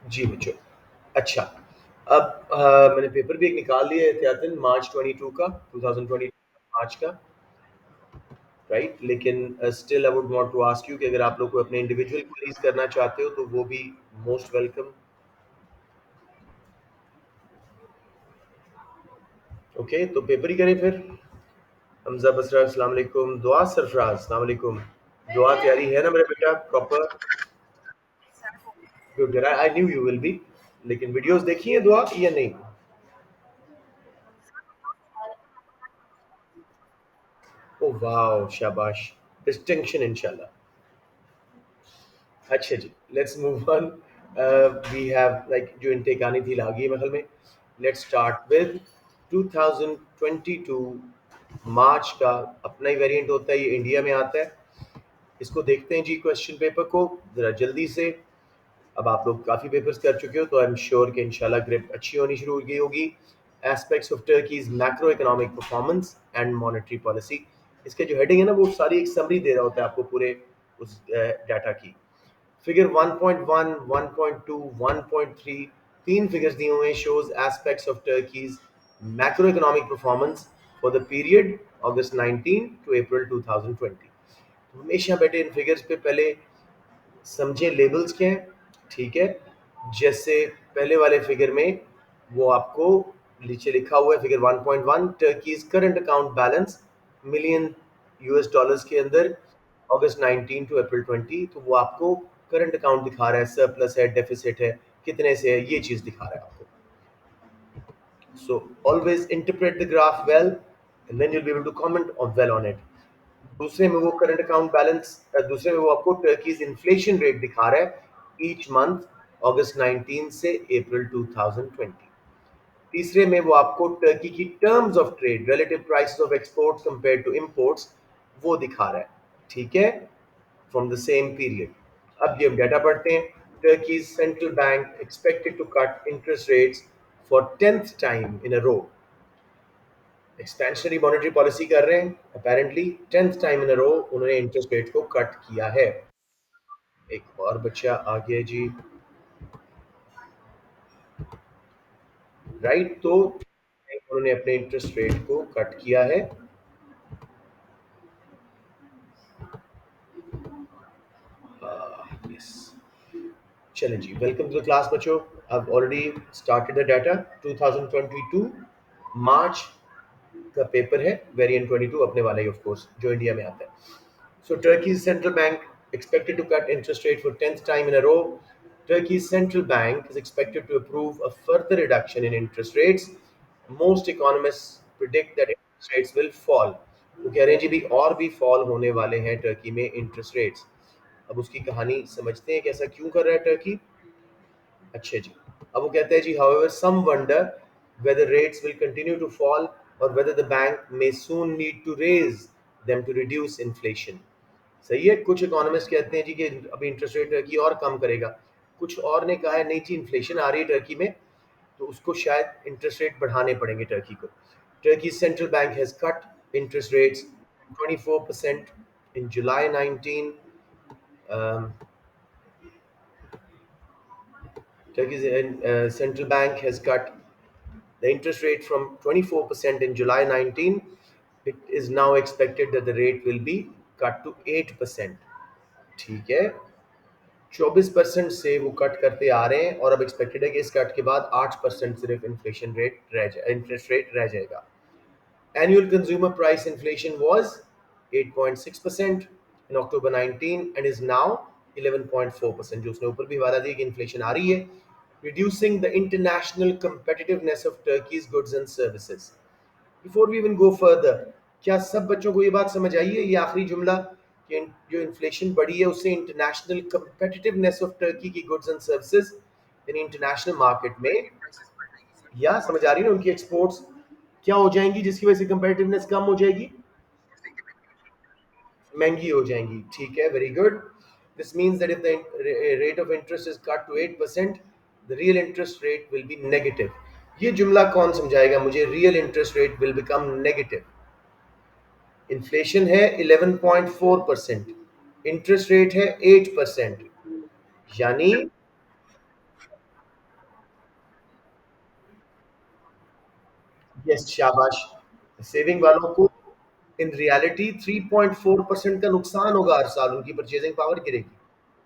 जी बच्चों। अच्छा, अब मैंने पेपर भी एक निकाल लिया है एहतियातन मार्च 22 का 2020 मार्च का, राइट? लेकिन still I would want to ask you कि अगर आप लोग को अपने इंडिविजुअल क्वेरीज करना चाहते हो तो वो भी मोस्ट वेलकम। ओके, तो पेपर ही करें फिर। हमजा बसरा अस्सलाम वालेकुम, दुआ सरफराज अस्सलाम वालेकुम। दुआ तैयारी है ना मेरा बेटा proper? Good, I knew you will be. लेकिन वीडियोस देखी है दुआ या नहीं? ओ वाह, शाबाश, डिस्टिंक्शन इंशाल्लाह। अच्छा जी, let's move on. We have like जो इनटेक आनी थी आ गई है महल में। लेट्स स्टार्ट विद 2022 मार्च का अपना ही वेरिएंट होता है, ये इंडिया में आता है। इसको देखते हैं जी क्वेश्चन पेपर को ज़रा जल्दी से। अब आप लोग काफ़ी पेपर्स कर चुके हो तो आई एम श्योर कि इंशाल्लाह ग्रिप अच्छी होनी शुरू हो गई होगी। Aspects of Turkey's macro economic performance and monetary policy, इसके जो हेडिंग है ना वो सारी एक समरी दे रहा होता है आपको पूरे उस डाटा की। फिगर 1.1, 1.2, 1.3, तीन फिगर्स दिए हुए हैं, shows aspects of Turkey's macro economic performance for the period August 19 to April 2020। हमेशा बेटे इन फिगर्स पे पहले समझे लेबल्स क्या हैं, ठीक है? जैसे पहले वाले फिगर में वो आपको नीचे लिखा हुआ है figure 1.1, Turkey's current account balance million US dollars के अंदर अगस्त 19 टू अप्रैल 20, तो वो आपको करंट अकाउंट दिखा रहा है, सरप्लस है, डेफिसिट है, कितने से है, ये चीज दिखा रहा है आपको। So always interpret the graph well, and then you'll be able to comment on well on it. दूसरे में वो करंट अकाउंट बैलेंस, दूसरे में वो आपको टर्कीज इन्फ्लेशन रेट दिखा रहा है ईच मंथ अगस्त 19 से अप्रैल 2020। तीसरे में वो आपको टर्की की terms of trade relative prices of exports compare to imports वो दिखा रहा है, ठीक है, फ्रॉम द सेम पीरियड। अब ये हम डाटा पढ़ते हैं। Turkey central bank expected to cut interest rates for 10th time in a row. Expansionary monetary policy कर रहे हैं, apparently 10th time in a रो उन्होंने इंटरेस्ट रेट को कट किया है। एक और बच्चा आ गया जी, राइट? तो उन्होंने अपने इंटरेस्ट रेट को कट किया है। यस, चलें जी, वेलकम टू द क्लास बच्चों। I've already started the data। 2022 मार्च का पेपर है, वेरिएंट 22 अपने वाला ही ऑफ कोर्स जो इंडिया में आता है। So Turkey's central bank expected to cut interest rate for 10th time in a row. Turkey's central bank is expected to approve a further reduction in interest rates. Most economists predict that interest rates will fall. वो कह रहे हैं जी भी और भी fall होने वाले हैं टर्की में इंटरेस्ट रेट्स। अब उसकी कहानी समझते हैं कि ऐसा क्यों कर रहा है टर्की। अच्छा जी, अब वो कहते हैं जी however some wonder whether rates will continue to fall or whether the bank may soon need to raise them to reduce inflation। सही है, कुछ इकोनॉमिस्ट कहते हैं जी कि अभी इंटरेस्ट रेट टर्की और कम करेगा, कुछ और ने कहा है नहीं जी इन्फ्लेशन आ रही है टर्की में तो उसको शायद इंटरेस्ट रेट बढ़ाने पड़ेंगे टर्की को। Turkey central bank has cut interest rates 24% in July 19। um, Turkey's central bank has cut the interest rate from 24% in July 19, it is now expected that the rate will be cut to 8%। ठीक है, 24% से वो cut करते आ रहे हैं और अब expected है कि इस कट के बाद 8% सिर्फ इन्फ्लेशन रेट रह जाए, इंटरेस्ट रेट रह जाएगा। Annual consumer price inflation was 8.6% in October 19 and is now 11.4%, जो उसने ऊपर भी वादा दिया कि इन्फ्लेशन आ रही है। Reducing the international competitiveness of Turkey's goods and services। Before we even go further, क्या सब बच्चों को ये बात समझ आई है, ये आखिरी जुमला कि जो इन्फ्लेशन बढ़ी है उससे इंटरनेशनल competitiveness ऑफ टर्की की गुड्स एंड सर्विसेज यानी इंटरनेशनल मार्केट में या समझ आ रही है ना, उनकी एक्सपोर्ट्स क्या हो जाएंगी जिसकी वजह से कंपेटिटिवनेस कम हो जाएगी, महंगी हो जाएंगी। ठीक है, very good. This means that if the rate of interest is cut to 8%, the real interest rate will be negative. ये जुमला कौन समझाएगा मुझे, real interest rate will become negative. Inflation है 11.4%, इंटरेस्ट रेट है 8%, यानी यस, शाबाश। सेविंग वालों को इन रियलिटी 3.4% का नुकसान होगा हर साल, उनकी परचेजिंग पावर गिरेगी।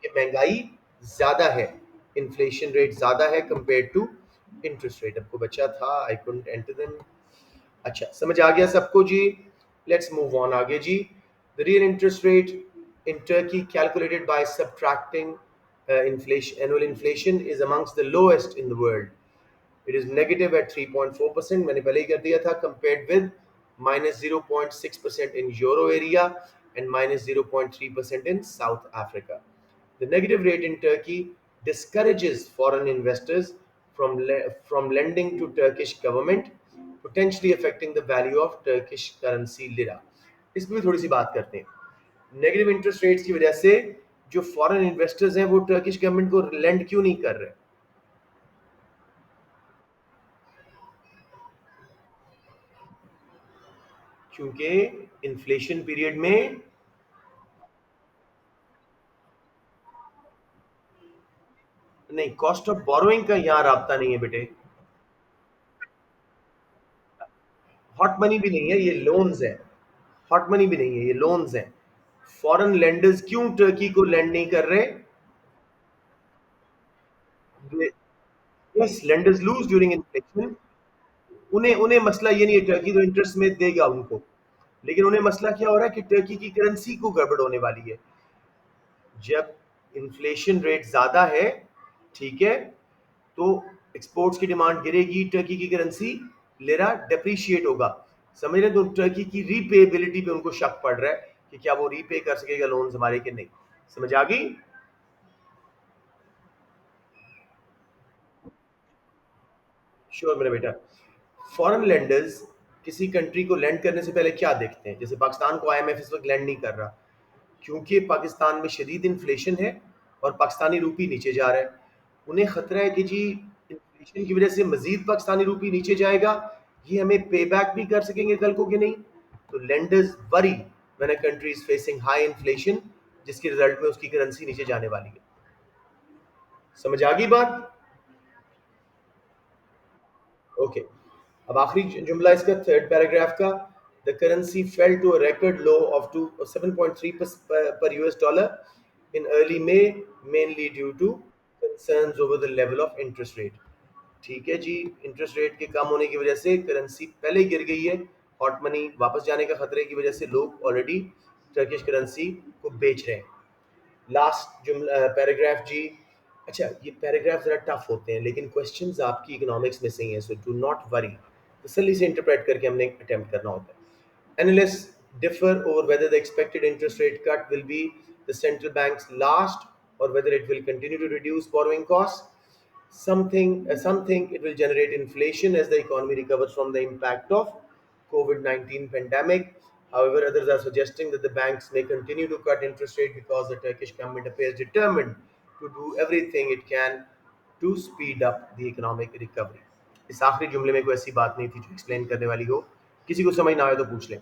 ये महंगाई ज्यादा है, इन्फ्लेशन रेट ज्यादा है कंपेयर टू इंटरेस्ट रेट। आपको बचा था, आई कुडंट एंटर देम। अच्छा, समझ आ गया सबको जी। लेट्स मूव ऑन आगे जी। The real interest rate in Turkey calculated by subtracting inflation, annual inflation is amongst the lowest in the world. It is negative at 3.4%, मैंने पहले ही कर दिया था, compared with minus 0.6% in euro area and minus 0.3% in South Africa. The negative rate in Turkey discourages foreign investors from lending to Turkish government, potentially affecting the value of Turkish currency lira. इस पर भी थोड़ी सी बात करते हैं। Negative interest rates की वजह से जो फॉरेन इन्वेस्टर्स हैं वो टर्किश गवर्नमेंट को लेंड क्यों नहीं कर रहे? क्योंकि इन्फ्लेशन पीरियड में, नहीं, कॉस्ट ऑफ बोरोइंग का यहाँ राब्ता नहीं है बेटे। हॉट मनी भी नहीं है, ये लोन्स है। हॉट मनी भी नहीं है, ये लोन्स हैं। फॉरेन लेंडर्स क्यों टर्की को लेंड नहीं कर रहे? Yes, lenders lose during inflation. उन्हें उन्हें मसला ये नहीं है, टर्की तो इंटरेस्ट में देगा उनको, लेकिन उन्हें मसला क्या हो रहा है कि टर्की की करेंसी को गड़बड़ होने वाली है। जब इन्फ्लेशन रेट ज्यादा है, ठीक है, तो एक्सपोर्ट्स की डिमांड गिरेगी, टर्की की करेंसी लेरा डेप्रिशिएट होगा। समझ रहे हैं? तो टर्की की रीपेबिलिटी पे उनको शक पड़ रहा है कि क्या वो रीपे कर सकेगा लोन्स हमारे कि नहीं। समझ आ गई? श्योर मेरा बेटा। फॉरेन लेंडर्स किसी कंट्री को लेंड करने से पहले क्या देखते हैं? जैसे पाकिस्तान को आईएमएफ इस वक्त लेंड नहीं कर रहा, क्योंकि पाकिस्तान में शदीद इन्फ्लेशन है और पाकिस्तानी रूपी नीचे जा रहा है। उन्हें खतरा है कि जी इन्फ्लेशन की वजह से मजीद पाकिस्तानी रूपी नीचे जाएगा, ये हमें पे बैक भी कर सकेंगे कल को कि नहीं। तो lenders worry when a country is facing high inflation, जिसके रिजल्ट में उसकी करेंसी नीचे जाने वाली है। समझ आ गई बात? ओके, अब आखिरी जुमला इसका, थर्ड पैराग्राफ का। The currency fell to a record low of to 7.3 per US dollar in early May, mainly due to concerns over the level of interest rate. ठीक है जी, इंटरेस्ट रेट के कम होने की वजह से करेंसी पहले ही गिर गई है। हॉट मनी वापस जाने का खतरे की वजह से लोग ऑलरेडी टर्किश करेंसी को बेच रहे हैं। लास्ट जुमला पैराग्राफ जी। अच्छा, ये पैराग्राफ ज़रा टफ होते हैं, लेकिन क्वेश्चंस आपकी इकोनॉमिक्स में से ही हैं, सो डू नॉट वरी। तसल्ली से इंटरप्रेट करके हमने अटेम्प्ट करना होता है। Analyst differ over whether the expected interest rate cut will be the central banks last, or whether it will continue to reduce borrowing costs. Some think it will generate inflation as the economy recovers from the impact of COVID-19 pandemic. However, others are suggesting that the banks may continue to cut interest rate because the Turkish government appears determined to do everything it can to speed up the economic recovery. इस आखिरी जुमले में कोई ऐसी बात नहीं थी जो एक्सप्लेन करने वाली हो। किसी को समझ ना आए तो पूछ लें।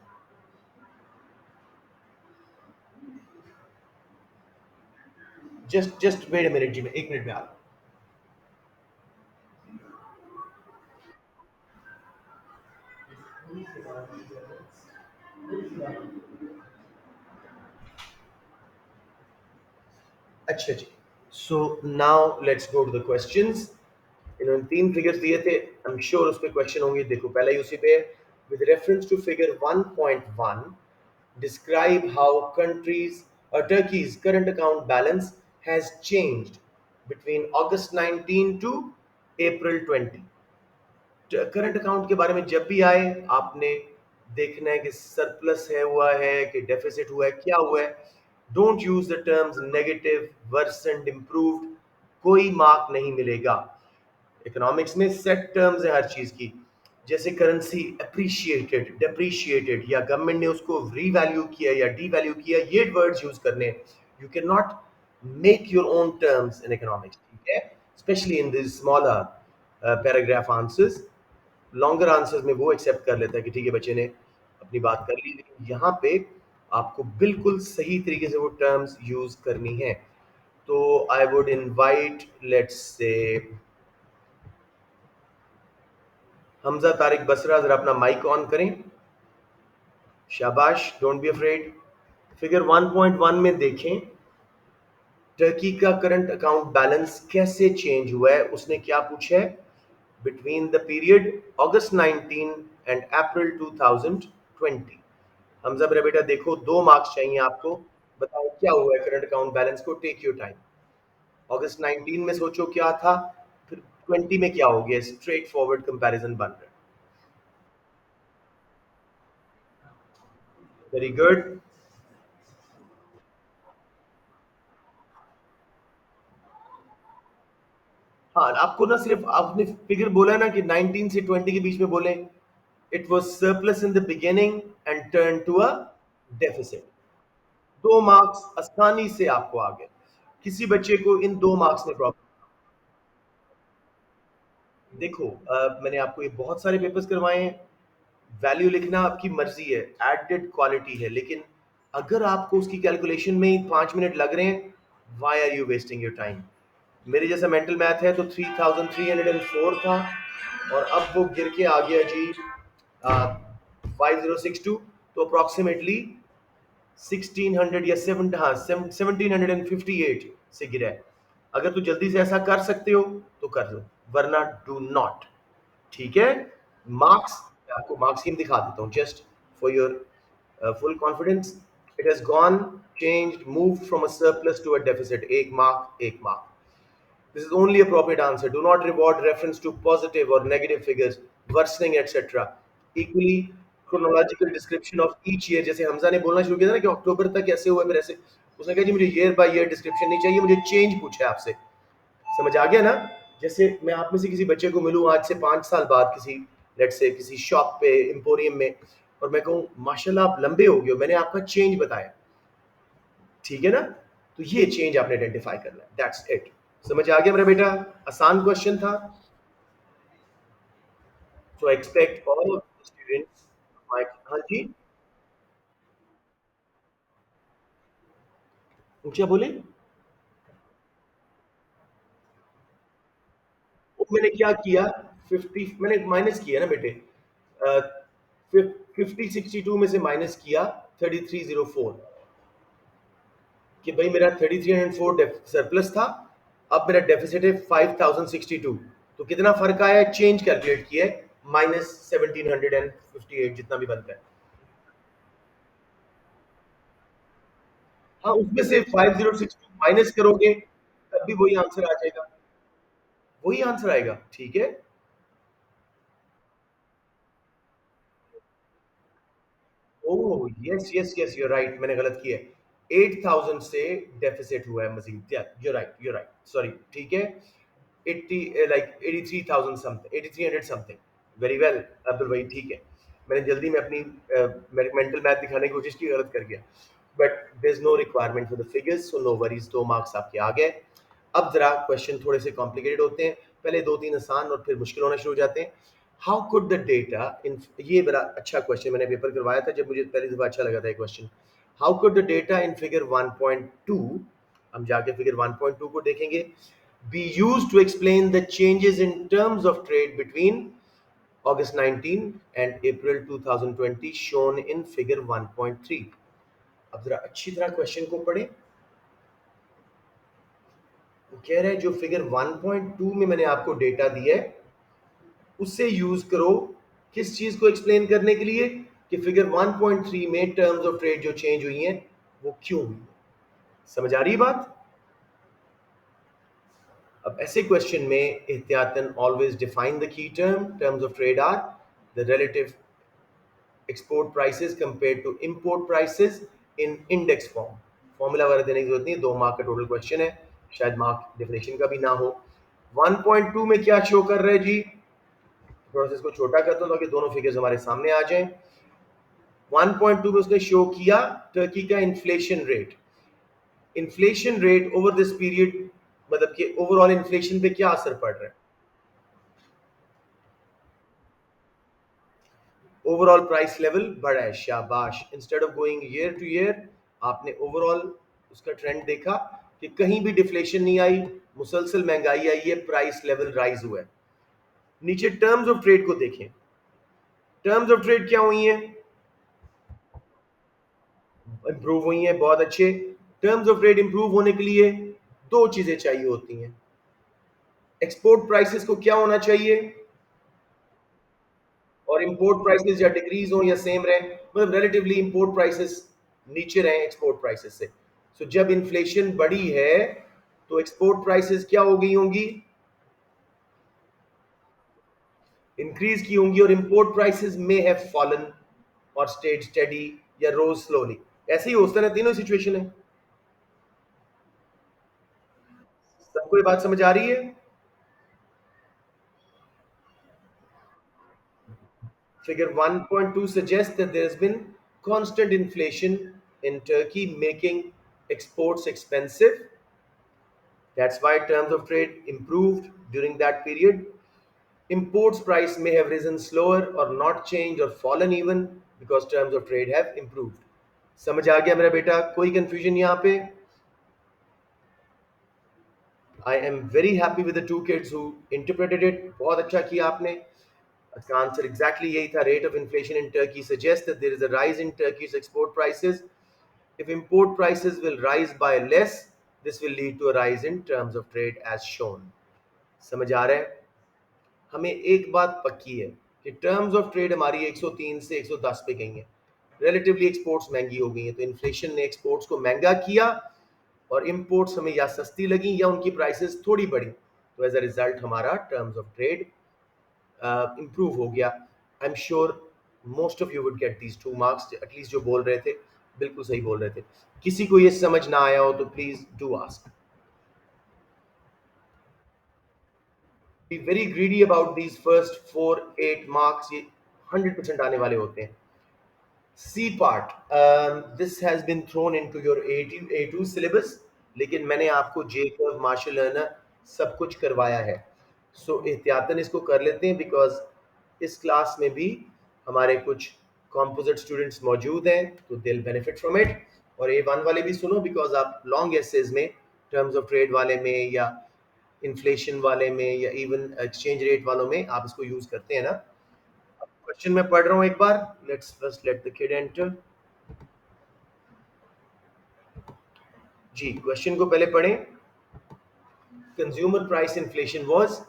जस्ट वेट अ मिनट जी, मैं 1 मिनट में आ रहा हूँ। अच्छा जी, so now let's go to the questions. इन्होंने 3 फिगर्स दिए थे, आई एम श्योर उस पे क्वेश्चन होंगे। देखो पहला ही उसी पे है। With reference to figure 1.1, describe how countries Turkey's current account balance has changed between August 19 to April 20। Current account के बारे में जब भी आए, आपने देखना है कि सरप्लस है, हुआ है कि डेफिसिट हुआ है, क्या हुआ है। Don't use the terms negative, worsened, improved. कोई मार्क नहीं मिलेगा। इकोनॉमिक्स में सेट टर्म्स है हर चीज की। जैसे करेंसी अप्रिशिएटेड, डेप्रिशिएटेड, या गवर्नमेंट ने उसको रीवैल्यू किया या डीवैल्यू किया, ये वर्ड्स यूज करने हैं। You can not make your own terms in economics, ठीक है? Specially in this smaller paragraph answers. Longer answers में वो एक्सेप्ट कर लेता है कि ठीक है, बच्चे ने अपनी बात कर ली, लेकिन यहाँ पे आपको बिल्कुल सही तरीके से वो टर्म्स यूज करनी है। तो I would invite, let's say, Hamza Tariq Basra, जरा अपना माइक ऑन करें। शाबाश, डोंट बी अफ्रेड। फिगर 1.1 में देखें टर्की का करंट अकाउंट बैलेंस कैसे चेंज हुआ है। उसने क्या पूछा है? Between the period August 19 and April 2020। Hamza मेरा बेटा देखो, 2 मार्क्स चाहिए आपको। बताओ क्या हुआ है करंट अकाउंट बैलेंस को। Take your time. अगस्त 19 में सोचो क्या था, फिर 20 में क्या हो गया। स्ट्रेट फॉरवर्ड कंपैरिजन बन रहा है। Very good. हाँ, आपको ना सिर्फ आपने फिगर बोला है ना कि 19 से 20 के बीच में बोले। It was surplus in the beginning and turn to a deficit. 2 marks आसानी से आपको आ गए। किसी बच्चे को इन 2 मार्क्स में प्रॉब्लम। देखो, मैंने आपको ये बहुत सारे पेपर्स करवाए हैं। वैल्यू लिखना आपकी मर्जी है, एडेड क्वालिटी है, लेकिन अगर आपको उसकी कैलकुलेशन में ही 5 मिनट लग रहे हैं, why are you wasting your time. मेरे जैसा मेंटल मैथ है तो 3304 था, और अब वो गिर के आ गया जी 5062। तो अप्रॉक्सीमेटली 1600 या 7, हाँ 1758 से गिरा है। अगर तू जल्दी से ऐसा कर सकते हो तो कर लो, वरना डू नॉट। ठीक है। मार्क्स, आपको मार्क्स स्कीम दिखा देता हूँ just for your full confidence. It has gone, changed, moved from a surplus to a deficit. 1 mark, 1 mark. This is only appropriate answer. Do not reward reference to positive or negative figures, worsening, etc. Equally, chronological description of each year. जैसे हमजा ने बोलना शुरू किया था ना कि अक्टूबर तक कैसे हुआ, फिर ऐसे उसने कहा जी मुझे ईयर बाय ईयर डिस्क्रिप्शन नहीं चाहिए, मुझे चेंज पूछा है आपसे। समझ आ गया ना? जैसे मैं आप में से किसी बच्चे को मिलूं आज से 5 साल बाद किसी, लेट से किसी शॉप पे, एम्पोरियम में, और मैं कहूँ माशाल्लाह आप लंबे हो गए हो, मैंने आपका चेंज बताया। ठीक है ना? तो ये चेंज आपने आइडेंटिफाई करना है। That's it. समझ आ गया मेरा बेटा? आसान क्वेश्चन था। सो एक्सपेक्ट ऑल स्टूडेंट्स। हाँ जी, क्या बोले? वो मैंने क्या किया, 50 मैंने माइनस किया ना बेटे। 5062 में से माइनस किया 3304, कि भाई मेरा 3304 सरप्लस था, अब मेरा डेफिसिट है 5062। तो कितना फर्क आया, चेंज कैलकुलेट किया है, -1758 जितना भी बनता है। हाँ, उसमें से 5062 माइनस करोगे तब भी वही आंसर आ जाएगा। वही आंसर आएगा। ठीक है। Oh yes yes yes, you right, मैंने गलत किया है। 8000 से डेफिसिट हुआ है Majid. You right, you right, sorry. ठीक है। 80, like 83,000 something, 8300 something. Very well Abdul भाई, ठीक है। मैंने जल्दी में अपनी मेंटल मैथ दिखाने की कोशिश की, गलत कर गया। But there is no requirement for the figures, so no worries. 2 marks आपके आ गए। अब जरा क्वेश्चन थोड़े से कॉम्प्लिकेटेड होते हैं, पहले 2-3 आसान और फिर मुश्किल होना शुरू हो जाते हैं। हाउ कुड द डेटा इन, ये बड़ा अच्छा क्वेश्चन, मैंने पेपर करवाया था जब, मुझे पहली दफा अच्छा लगा था ये question. How could the data in figure 1.2, हम जाके फिगर 1.2 को देखेंगे, be used to explain the changes in terms of trade between August 19 and April 2020 shown in figure 1.3। अब जरा अच्छी तरह क्वेश्चन को पढ़ें। वो कह रहे हैं जो फिगर 1.2 में मैंने आपको डेटा दिया है, उससे यूज करो किस चीज को एक्सप्लेन करने के लिए, कि फिगर 1.3 में टर्म्स ऑफ ट्रेड जो चेंज हुई हैं वो क्यों हुई। समझ आ रही बात? अब ऐसे क्वेश्चन में एहतियातन always define the key term. Terms of trade are the relative export prices compare to import prices in index form. Formula वगैरह देने की जरूरत नहीं, 2 मार्क का टोटल क्वेश्चन है, शायद मार्क डेफिनेशन का भी ना हो। 1.2 में क्या शो कर रहे हैं जी? थोड़ा सा इसको छोटा कर दो ताकि दोनों फिगर्स हमारे सामने आ जाएं। 1.2 में उसने शो किया टर्की का inflation rate. Inflation rate over this period, मतलब कि ओवरऑल इन्फ्लेशन पे क्या असर पड़ रहा है। ओवरऑल प्राइस लेवल बढ़ा है, शाबाश। Instead of going year two year, आपने ओवरऑल उसका ट्रेंड देखा कि कहीं भी डिफ्लेशन नहीं आई, मुसलसल महंगाई आई है, प्राइस लेवल राइज हुआ है। नीचे टर्म्स ऑफ ट्रेड को देखें। टर्म्स ऑफ ट्रेड क्या हुई हैं? इंप्रूव हुई हैं, बहुत अच्छे। टर्म्स ऑफ ट्रेड इंप्रूव होने के लिए दो चीजें चाहिए होती हैं। एक्सपोर्ट प्राइसेस को क्या होना चाहिए, और इंपोर्ट प्राइसेस या डिक्रीज हो या सेम रहे, मतलब रिलेटिवली इंपोर्ट प्राइसेस नीचे रहे एक्सपोर्ट प्राइसेस से। सो जब इन्फ्लेशन बढ़ी है तो एक्सपोर्ट प्राइसेस क्या हो गई होंगी, इंक्रीज की होंगी, और इंपोर्ट प्राइसेस में हैव फॉलन और स्टेड स्टेडी या रोज स्लोली। ऐसे ही होता है, तीनों सिचुएशन है। सबको ये बात समझ आ रही है? Figure 1.2 suggests that there has been constant inflation in Turkey, making exports expensive. That's why terms of trade improved during that period. Imports price may have risen slower or not changed or fallen even because terms of trade have improved. समझ आ गया मेरा बेटा? कोई confusion यहाँ पे? I am very happy with the two kids who interpreted it. बहुत अच्छा किया आपने. The answer exactly यही था. Rate of inflation in Turkey suggests that there is a rise in Turkey's export prices. If import prices will rise by less, this will lead to a rise in terms of trade as shown. समझ आ रहा है? हमें एक बात पक्की है कि terms of trade हमारी 103 से 110 पे गई है। रिलेटिवली एक्सपोर्ट्स महंगी हो गई हैं, तो इन्फ्लेशन ने एक्सपोर्ट्स को महंगा किया और इंपोर्ट्स हमें या सस्ती लगी या उनकी प्राइसेस थोड़ी बढ़ी, तो एज अ रिजल्ट हमारा टर्म्स ऑफ ट्रेड इम्प्रूव हो गया। I am sure most of you would get these 2 marks, at least जो बोल रहे थे बिल्कुल सही बोल रहे थे। किसी को ये समझ ना आया हो तो please do ask. Be very greedy about these first 4 8 marks, ये 100% आने वाले होते हैं। C part, this has been thrown into your A2 syllabus, लेकिन मैंने आपको J curve, मार्शल लर्नर सब कुछ करवाया है। सो एहतियातन इसको कर लेते हैं, बिकॉज इस क्लास में भी हमारे कुछ कॉम्पोजिट स्टूडेंट्स मौजूद हैं, तो they will benefit from it. और A1 वाले भी सुनो, बिकॉज आप लॉन्ग एसेज में टर्म्स ऑफ ट्रेड वाले में या इन्फ्लेशन वाले में या इवन एक्सचेंज रेट वालों में आप इसको यूज करते हैं ना। क्वेश्चन मैं पढ़ रहा हूँ एक बार। Let's first let the kid enter. जी, क्वेश्चन को पहले पढ़ें। Consumer price inflation was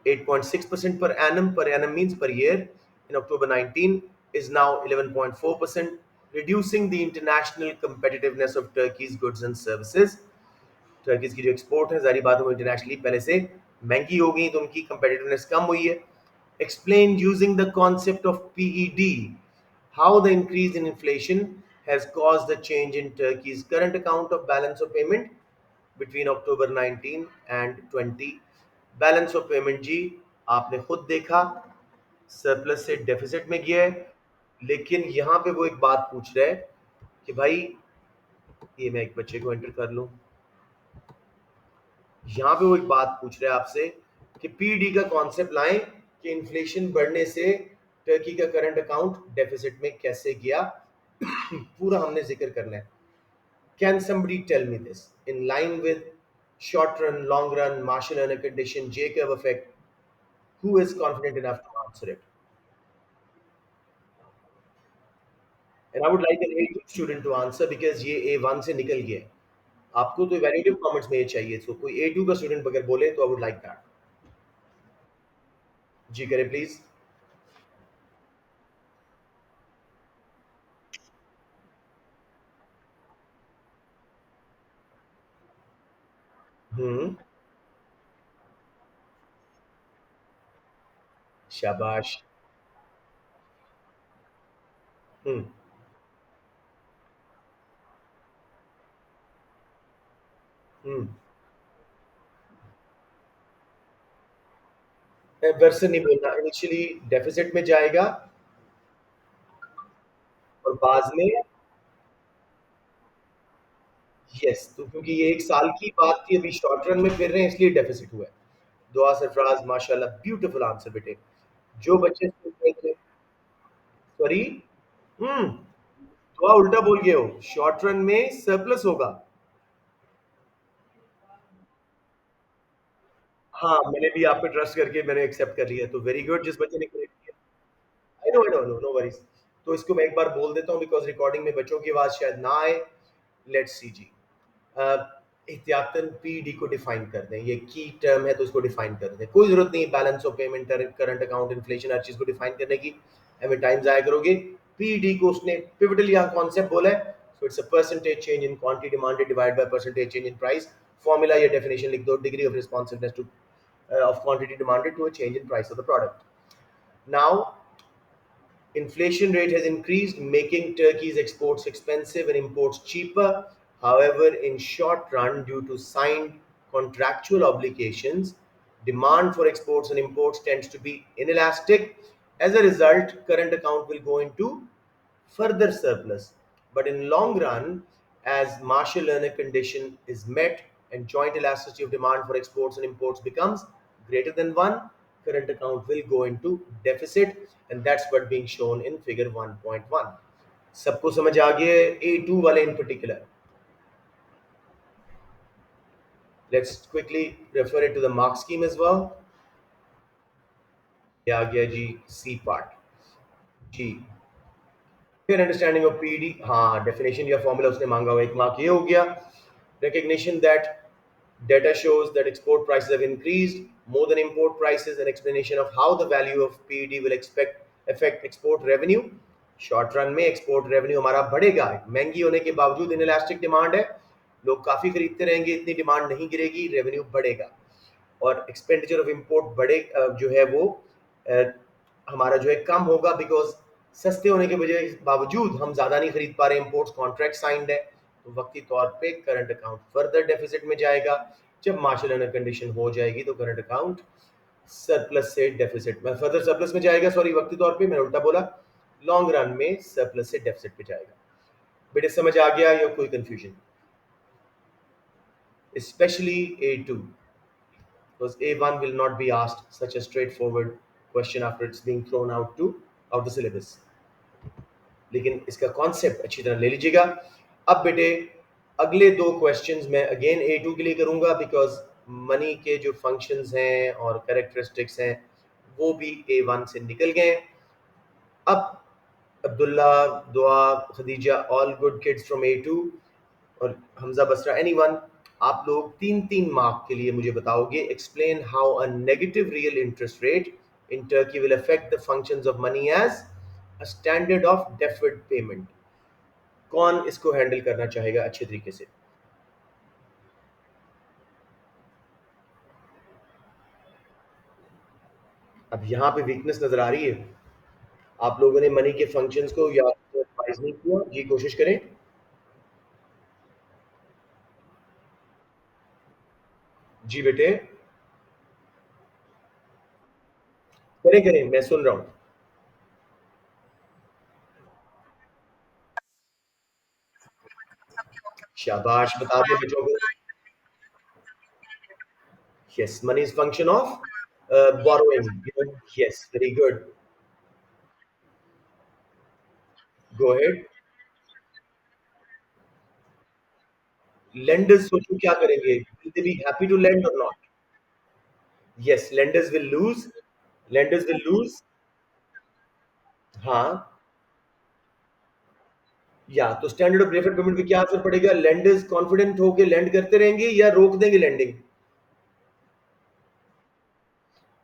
8.6% per annum. Per annum means per year. In October 19 is now 11.4%, reducing the international competitiveness of Turkey's goods and services. Turkey's की जो export है, जारी बात है वो इंटरनेशनली पहले से महंगी हो गई, तो उनकी कंपेटिटिवनेस कम हुई है। Explain using the concept of PED how the increase in inflation has caused the change in Turkey's current account of balance of payment between October 19 and 20। Balance of payment जी आपने खुद देखा, सरप्लस से deficit में गया है, लेकिन यहाँ पे वो एक बात पूछ रहा है कि भाई, ये मैं एक बच्चे को एंटर कर लूँ, यहाँ पे वो एक बात पूछ रहा है आपसे कि पीडी का कॉन्सेप्ट लाएं कि इन्फ्लेशन बढ़ने से टर्की का करंट अकाउंट डेफिसिट में कैसे गया, पूरा हमने जिक्र करना है। Can somebody tell me this in line with short run, long run, Marshall Erner condition, J curve effect? Who is confident enough to answer it? And I would like an A2 student to answer because ये A1 से निकल गया है। आपको तो वैल्यूटिव comments में ये चाहिए, तो कोई A2 का स्टूडेंट अगर बोले तो आई वुड लाइक दैट। जी करें प्लीज। हम्म। शाबाश। हम्म। हम्म। वर्सन नहीं बोलना, इनिशियली डेफिसिट में जाएगा और बाद में, यस, तो क्योंकि ये एक साल की बात थी, अभी शॉर्ट रन में फिर रहे हैं इसलिए डेफिसिट हुआ है। दुआ सरफराज, माशाल्लाह, ब्यूटीफुल आंसर बेटे। जो बच्चे सोच रहे थे, सॉरी, हम्म, दुआ उल्टा बोल गए हो, शॉर्ट रन में सरप्लस होगा। हाँ, मैंने भी आप पे ट्रस्ट करके मैंने एक्सेप्ट कर लिया, तो वेरी गुड जिस बच्चे ने करेक्ट किया। I know, no worries. तो इसको मैं एक बार बोल देता हूँ बिकॉज रिकॉर्डिंग में बच्चों की आवाज शायद ना आए। लेट्स सी जी। एहतियातन पीडी को डिफाइन कर दें, ये की टर्म है तो इसको डिफाइन कर दें, कोई जरूरत नहीं balance of payment, current account, inflation, हर चीज को डिफाइन करने की, हमें टाइम जाया करोगे। पीडी को उसने पिवटल यहाँ कॉन्सेप्ट बोला है, so it's a percentage change in quantity demanded divide by percentage change in price. Formula या डेफिनेशन लिख दो, degree of responsiveness to of quantity demanded to a change in price of the product. Now, inflation rate has increased, making Turkey's exports expensive and imports cheaper. However, in short run, due to signed contractual obligations, demand for exports and imports tends to be inelastic. As a result, current account will go into further surplus. But in long run, as Marshall-Lerner condition is met and joint elasticity of demand for exports and imports becomes greater than 1, current account will go into deficit, and that's what being shown in figure 1.1. सबको समझ आ गया है A2 वाले in particular? Let's quickly refer it to the mark scheme as well. ये आ गया जी C part ji. Clear understanding of PD, हाँ definition या formula उसने मांगा हुआ, एक मार्क ये हो गया। Recognition that data shows that export prices have increased more than import prices, and explanation of how the value of PED will affect export revenue. Short run में एक्सपोर्ट रेवेन्यू हमारा बढ़ेगा, महंगी होने के बावजूद इनइलास्टिक डिमांड है, लोग काफी खरीदते रहेंगे, इतनी डिमांड नहीं गिरेगी, रेवेन्यू बढ़ेगा। और एक्सपेंडिचर ऑफ इंपोर्ट बढ़े जो है वो अ, हमारा जो है कम होगा, बिकॉज सस्ते होने के बजाय बावजूद हम ज्यादा नहीं खरीद पा रहे, इंपोर्ट्स कॉन्ट्रैक्ट साइंड है, तो वक्ती तौर पे करंट अकाउंट फर्दर डेफिसिट में जाएगा। जब मार्शल कंडीशन हो जाएगी तो करंट अकाउंट सरप्लस से डेफिसिट में, फर्दर सरप्लस में जाएगा, सॉरी वक्ती तौर पे मैंने उल्टा बोला, लॉन्ग रन में सरप्लस से डेफिसिट पे जाएगा। बेटे समझ आ गया या कोई confusion? Specially A2, because A1 will not be asked such a straightforward question after it's being thrown out the syllabus. लेकिन इसका कॉन्सेप्ट अच्छी तरह ले लीजिएगा। अब बेटे अगले दो क्वेश्चंस मैं अगेन A2 के लिए करूंगा, बिकॉज मनी के जो फंक्शंस हैं और कैरेक्टरिस्टिक्स हैं वो भी A1 से निकल गए। अब अब्दुल्ला, दुआ, Khadija, all good kids from A2, और हमजा बसरा, एनीवन, आप लोग तीन तीन मार्क के लिए मुझे बताओगे, explain how a negative real interest rate in Turkey will affect the functions of money as a standard of deferred payment. कौन इसको हैंडल करना चाहेगा अच्छे तरीके से? अब यहाँ पे वीकनेस नजर आ रही है, आप लोगों ने मनी के फंक्शंस को या रिवाइज नहीं किया जी, कोशिश करें जी बेटे, करें करें, मैं सुन रहा हूं। शाबाश, बता दे बच्चों को। Yes, money is function of borrowing. Yes, very good. Go ahead. Lenders सोचो क्या करेंगे? Will they be happy to lend or not? Yes, lenders will lose. Lenders will lose. हाँ, या तो स्टैंडर्ड ऑफ डेफर्ड पेमेंट पे क्या असर पड़ेगा? लेंडर्स कॉन्फिडेंट होके लेंड करते रहेंगे या रोक देंगे lending?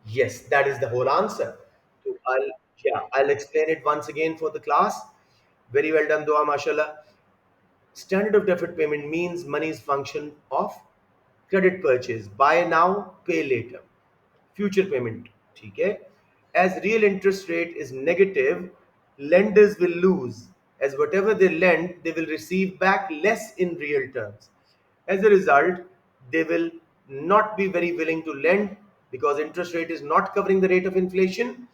Yes, that is the whole answer. So I'll explain it once again for the class. Very well done, Dua, mashallah. Standard of deferred payment means money's function of credit purchase, buy now, pay later, future payment, ठीक है? As real interest rate is negative, lenders will lose, as whatever they lend, they will receive back less in real terms. As a result, they will not be very willing to lend because interest rate is not covering the rate of inflation.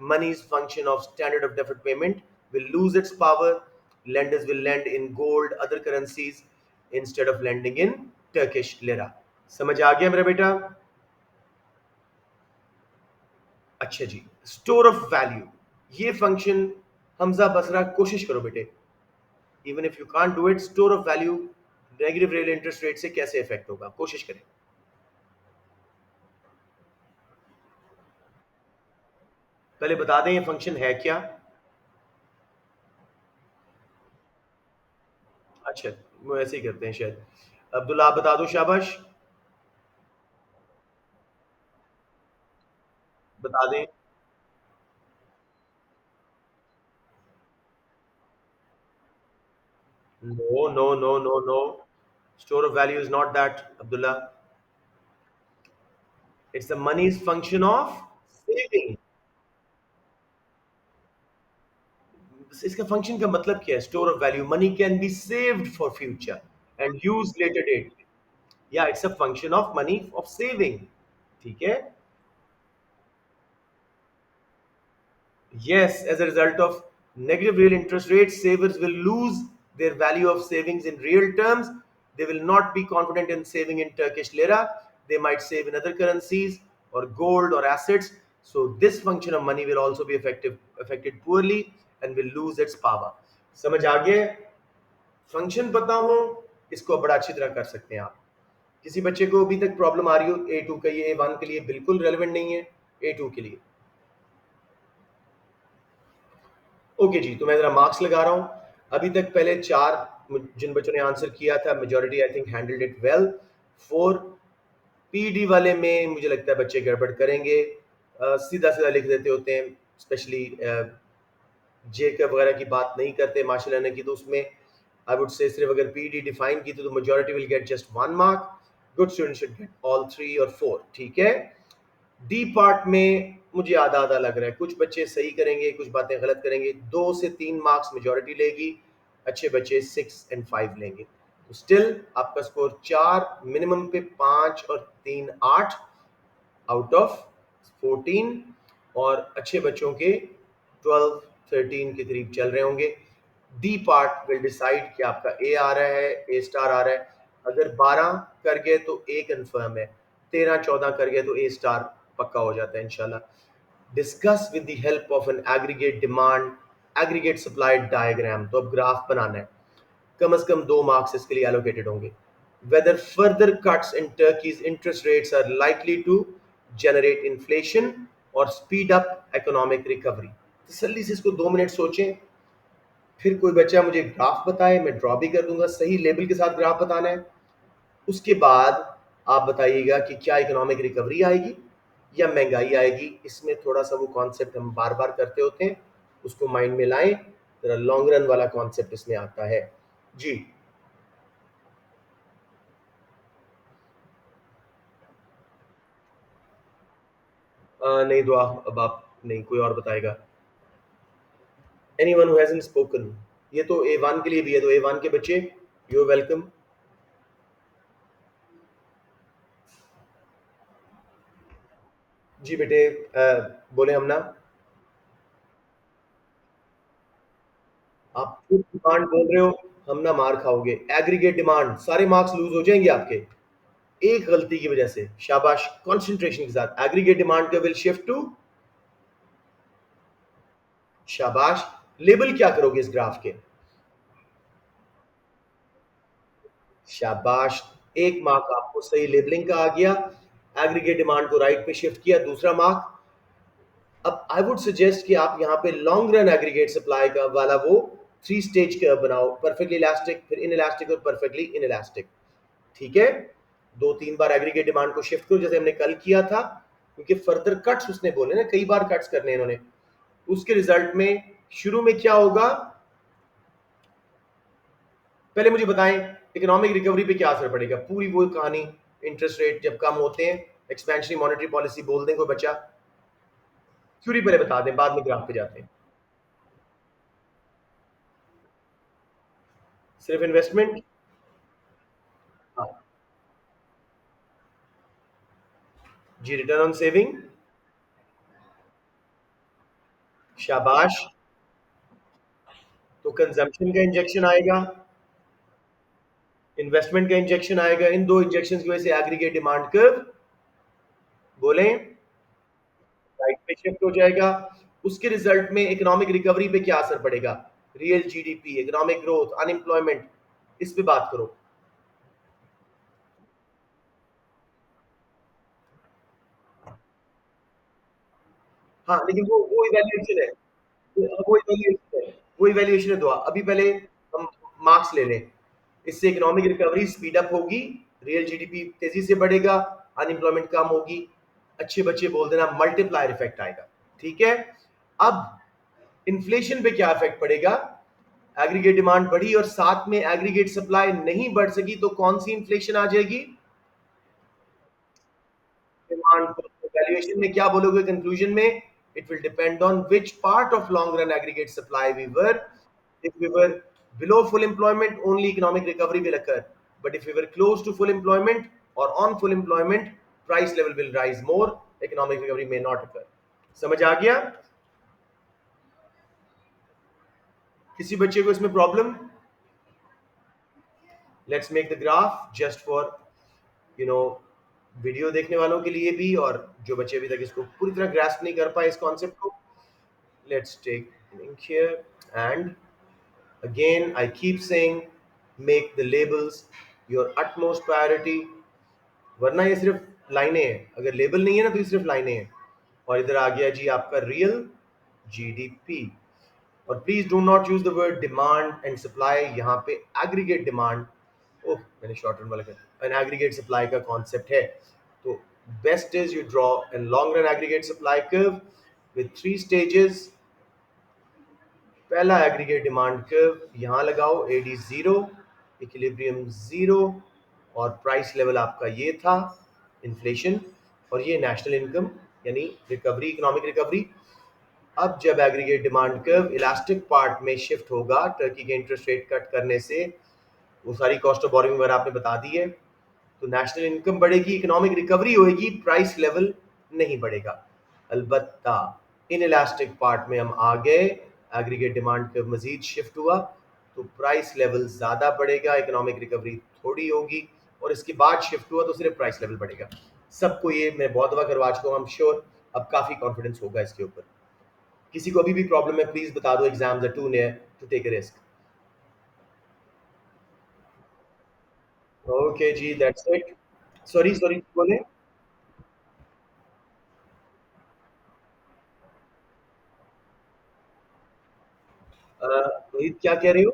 Money's function of standard of deferred payment will lose its power. Lenders will lend in gold, other currencies instead of lending in Turkish lira. समझ आ गया मेरा बेटा? अच्छा जी, store of value, ये function Hamza Basra कोशिश करो बेटे, even if you can't do it, store of value negative real interest rate से कैसे इफेक्ट होगा, कोशिश करें। पहले बता दें ये फंक्शन है क्या? अच्छा, वो ऐसे ही करते हैं शायद। अब्दुल्ला आप बता दो, शाबाश। बता दें। No no no no no, store of value is not that Abdullah. It's the money's function of saving. इसका फंक्शन का मतलब क्या है? Store of value, money can be saved for future and use later date. या it's a function of money of saving. ठीक है। Yes, as a result of negative real interest rates, savers will lose their value of savings in real terms. They will not be confident in saving in Turkish lira. They might save in other currencies or gold or assets. So this function of money will also be affected poorly and will lose its power. समझ आ गया? Function पता हो, इसको बड़ा अच्छी तरह कर सकते हैं आप। किसी बच्चे को अभी तक प्रॉब्लम आ रही हो ए टू का, ये ए वन के लिए बिल्कुल रेलिवेंट नहीं है, ए टू के लिए। ओके जी, तो मैं जरा मार्क्स लगा रहा हूँ। अभी तक पहले चार जिन बच्चों ने आंसर किया था, majority I think handled it well. Four PD वाले में मुझे लगता है बच्चे गड़बड़ करेंगे, सीधा सीधा लिख देते होते हैं, स्पेशली जेकब वगैरह की बात नहीं करते माशाल्लाह ने की, तो उसमें आई वुड से सिर्फ अगर पीडी डिफाइन की तो majority will get just one mark. Good student should get all three और फोर। ठीक है। डी पार्ट में मुझे आधा आधा लग रहा है, कुछ बच्चे सही करेंगे, कुछ बातें गलत करेंगे। 2 से 3 मार्क्स मेजोरिटी लेगी, अच्छे बच्चे 6 और 5 लेंगे। तो स्टिल आपका स्कोर 4, मिनिमम पे 5 और 3 8 आउट ऑफ 14, और अच्छे बच्चों के 12 13 के करीब चल रहे होंगे। डी पार्ट विल डिसाइड कि आपका ए आ रहा है, ए स्टार आ रहा है। अगर 12 कर गए तो ए कंफर्म है, 13 14 कर गए तो ए स्टार पक्का हो जाता है इंशाल्लाह। Discuss with the help of an aggregate demand aggregate supply diagram. तो अब ग्राफ बनाना है, कम से कम 2 मार्क्स इसके लिए एलोकेटेड होंगे। Whether further cuts in Turkey's interest rates are likely to generate inflation और स्पीड अप इकोनॉमिक रिकवरी। तसल्ली से इसको 2 मिनट सोचें, फिर कोई बच्चा मुझे ग्राफ बताए, मैं ड्रॉ भी कर दूंगा, सही लेबल के साथ ग्राफ बताना है। उसके बाद आप बताइएगा कि क्या इकोनॉमिक रिकवरी आएगी या महंगाई आएगी। इसमें थोड़ा सा वो कॉन्सेप्ट हम बार बार करते होते हैं, उसको माइंड में लाएं, जरा लॉन्ग रन वाला कॉन्सेप्ट इसमें आता है जी। नहीं दुआ, अब आप नहीं, कोई और बताएगा? Anyone who hasn't spoken? ये तो ए वन के लिए भी है, तो ए वन के बच्चे यू आर वेलकम। जी बेटे, बोले हम ना। आप खुद डिमांड बोल रहे हो, हम ना मार खाओगे। एग्रीगेट डिमांड, सारे मार्क्स लूज हो जाएंगे आपके एक गलती की वजह से। शाबाश, कंसंट्रेशन के साथ। एग्रीगेट डिमांड का विल शिफ्ट टू, शाबाश। लेबल क्या करोगे इस ग्राफ के? शाबाश, 1 मार्क आपको सही लेबलिंग का आ गया। एग्रीगेट डिमांड को राइट पे शिफ्ट किया, दूसरा मार्क। अब आई वुड सजेस्ट कि आप यहाँ पे लॉन्ग रन एग्रीगेट सप्लाई का वाला वो 3 स्टेज कर्व बनाओ, परफेक्टली इलास्टिक, फिर इन इलास्टिक और परफेक्टली इन इलास्टिक। ठीक है। 2 3 बार एग्रीगेट डिमांड को शिफ्ट करो जैसे हमने कल किया था, क्योंकि फर्दर कट्स उसने बोले ना, कई बार कट्स करने इन्होंने। उसके रिजल्ट में शुरू में क्या होगा, पहले मुझे बताएं, इकोनॉमिक रिकवरी पे क्या असर पड़ेगा, पूरी वो कहानी। इंटरेस्ट रेट जब कम होते हैं, एक्सपेंशनरी मॉनेटरी पॉलिसी बोल दें कोई बच्चा, थ्योरी पहले बता दें, बाद में ग्राफ पे जाते हैं। सिर्फ इन्वेस्टमेंट? हाँ जी, रिटर्न ऑन सेविंग। शाबाश। तो कंजम्पशन का इंजेक्शन आएगा, इन्वेस्टमेंट का इंजेक्शन आएगा, इन दो इंजेक्शन की वजह से एग्रीगेट डिमांड कर्व बोलें राइट पे शिफ्ट हो जाएगा। उसके रिजल्ट में इकोनॉमिक रिकवरी पे क्या असर पड़ेगा, real GDP, economic growth, unemployment, इस पे बात करो। हाँ, लेकिन वो इवैल्यूएशन है। वो इवैल्यूएशन है, वो इवैल्यूएशन है। तो अभी पहले हम मार्क्स ले लें। इससे इकोनॉमिक रिकवरी स्पीड अप होगी, रियल जीडीपी तेजी से बढ़ेगा, अनएम्प्लॉयमेंट कम होगी, अच्छे बच्चे बोल देना मल्टीप्लायर इफेक्ट आएगा। ठीक है। अब इन्फ्लेशन पे क्या इफेक्ट पड़ेगा? एग्रीगेट डिमांड बढ़ी और साथ में एग्रीगेट सप्लाई नहीं बढ़ सकी तो कौन सी इन्फ्लेशन आ जाएगी? डिमांड। वैल्यूएशन में क्या बोलोगे कंक्लूजन में? It will depend on which part of long run aggregate supply we were. If we were below full employment, only economic recovery will occur. But if we were close to full employment or on full employment, price level will rise more, economic recovery may not occur. समझ आ गया? किसी बच्चे को इसमें problem? Let's make the graph just for you know video देखने वालों के लिए भी, और जो बच्चे अभी तक इसको पूरी तरह ग्रास्प नहीं कर पाए इस कॉन्सेप्ट को। Let's take link here and again I keep saying make the labels your utmost priority, वरना ये सिर्फ लाइनें हैं। अगर लेबल नहीं है ना तो ये सिर्फ लाइनें हैं। और इधर आ गया जी आपका रियल जीडीपी। और please do not use the word demand and supply, यहाँ पे एग्रीगेट डिमांड, ओह मैंने शॉर्ट रन वाला कर, एन एग्रीगेट सप्लाई का कॉन्सेप्ट है। तो best is you draw an long run aggregate supply curve with 3 stages. पहला एग्रीगेट डिमांड कर्व यहाँ लगाओ, एडी जीरो, इक्विलिब्रियम जीरो, और प्राइस लेवल आपका ये था इन्फ्लेशन, और ये नेशनल इनकम यानी रिकवरी, इकोनॉमिक रिकवरी। अब जब aggregate demand curve elastic part में शिफ्ट होगा टर्की के इंटरेस्ट रेट कट करने से, वो सारी कॉस्ट ऑफ बोरोइंग वगैरह आपने बता दी है, तो नेशनल इनकम बढ़ेगी, इकोनॉमिक रिकवरी होगी, प्राइस लेवल नहीं बढ़ेगा। अलबत्ता इन इलास्टिक पार्ट में हम आ गए, एग्रीगेट डिमांड कर्व मजीद शिफ्ट हुआ तो प्राइस लेवल ज्यादा बढ़ेगा, इकोनॉमिक रिकवरी थोड़ी होगी, और इसके बाद शिफ्ट हुआ तो सिर्फ प्राइस लेवल बढ़ेगा। सबको ये मैं बहुत दफा करवा चुका हूँ, आई एम श्योर अब काफी कॉन्फिडेंस होगा इसके ऊपर। किसी को अभी भी प्रॉब्लम है प्लीज बता दो, exams are too near to take a risk. Okay जी, दैट्स इट। सॉरी सॉरी बोले? रोहित क्या कह रहे हो?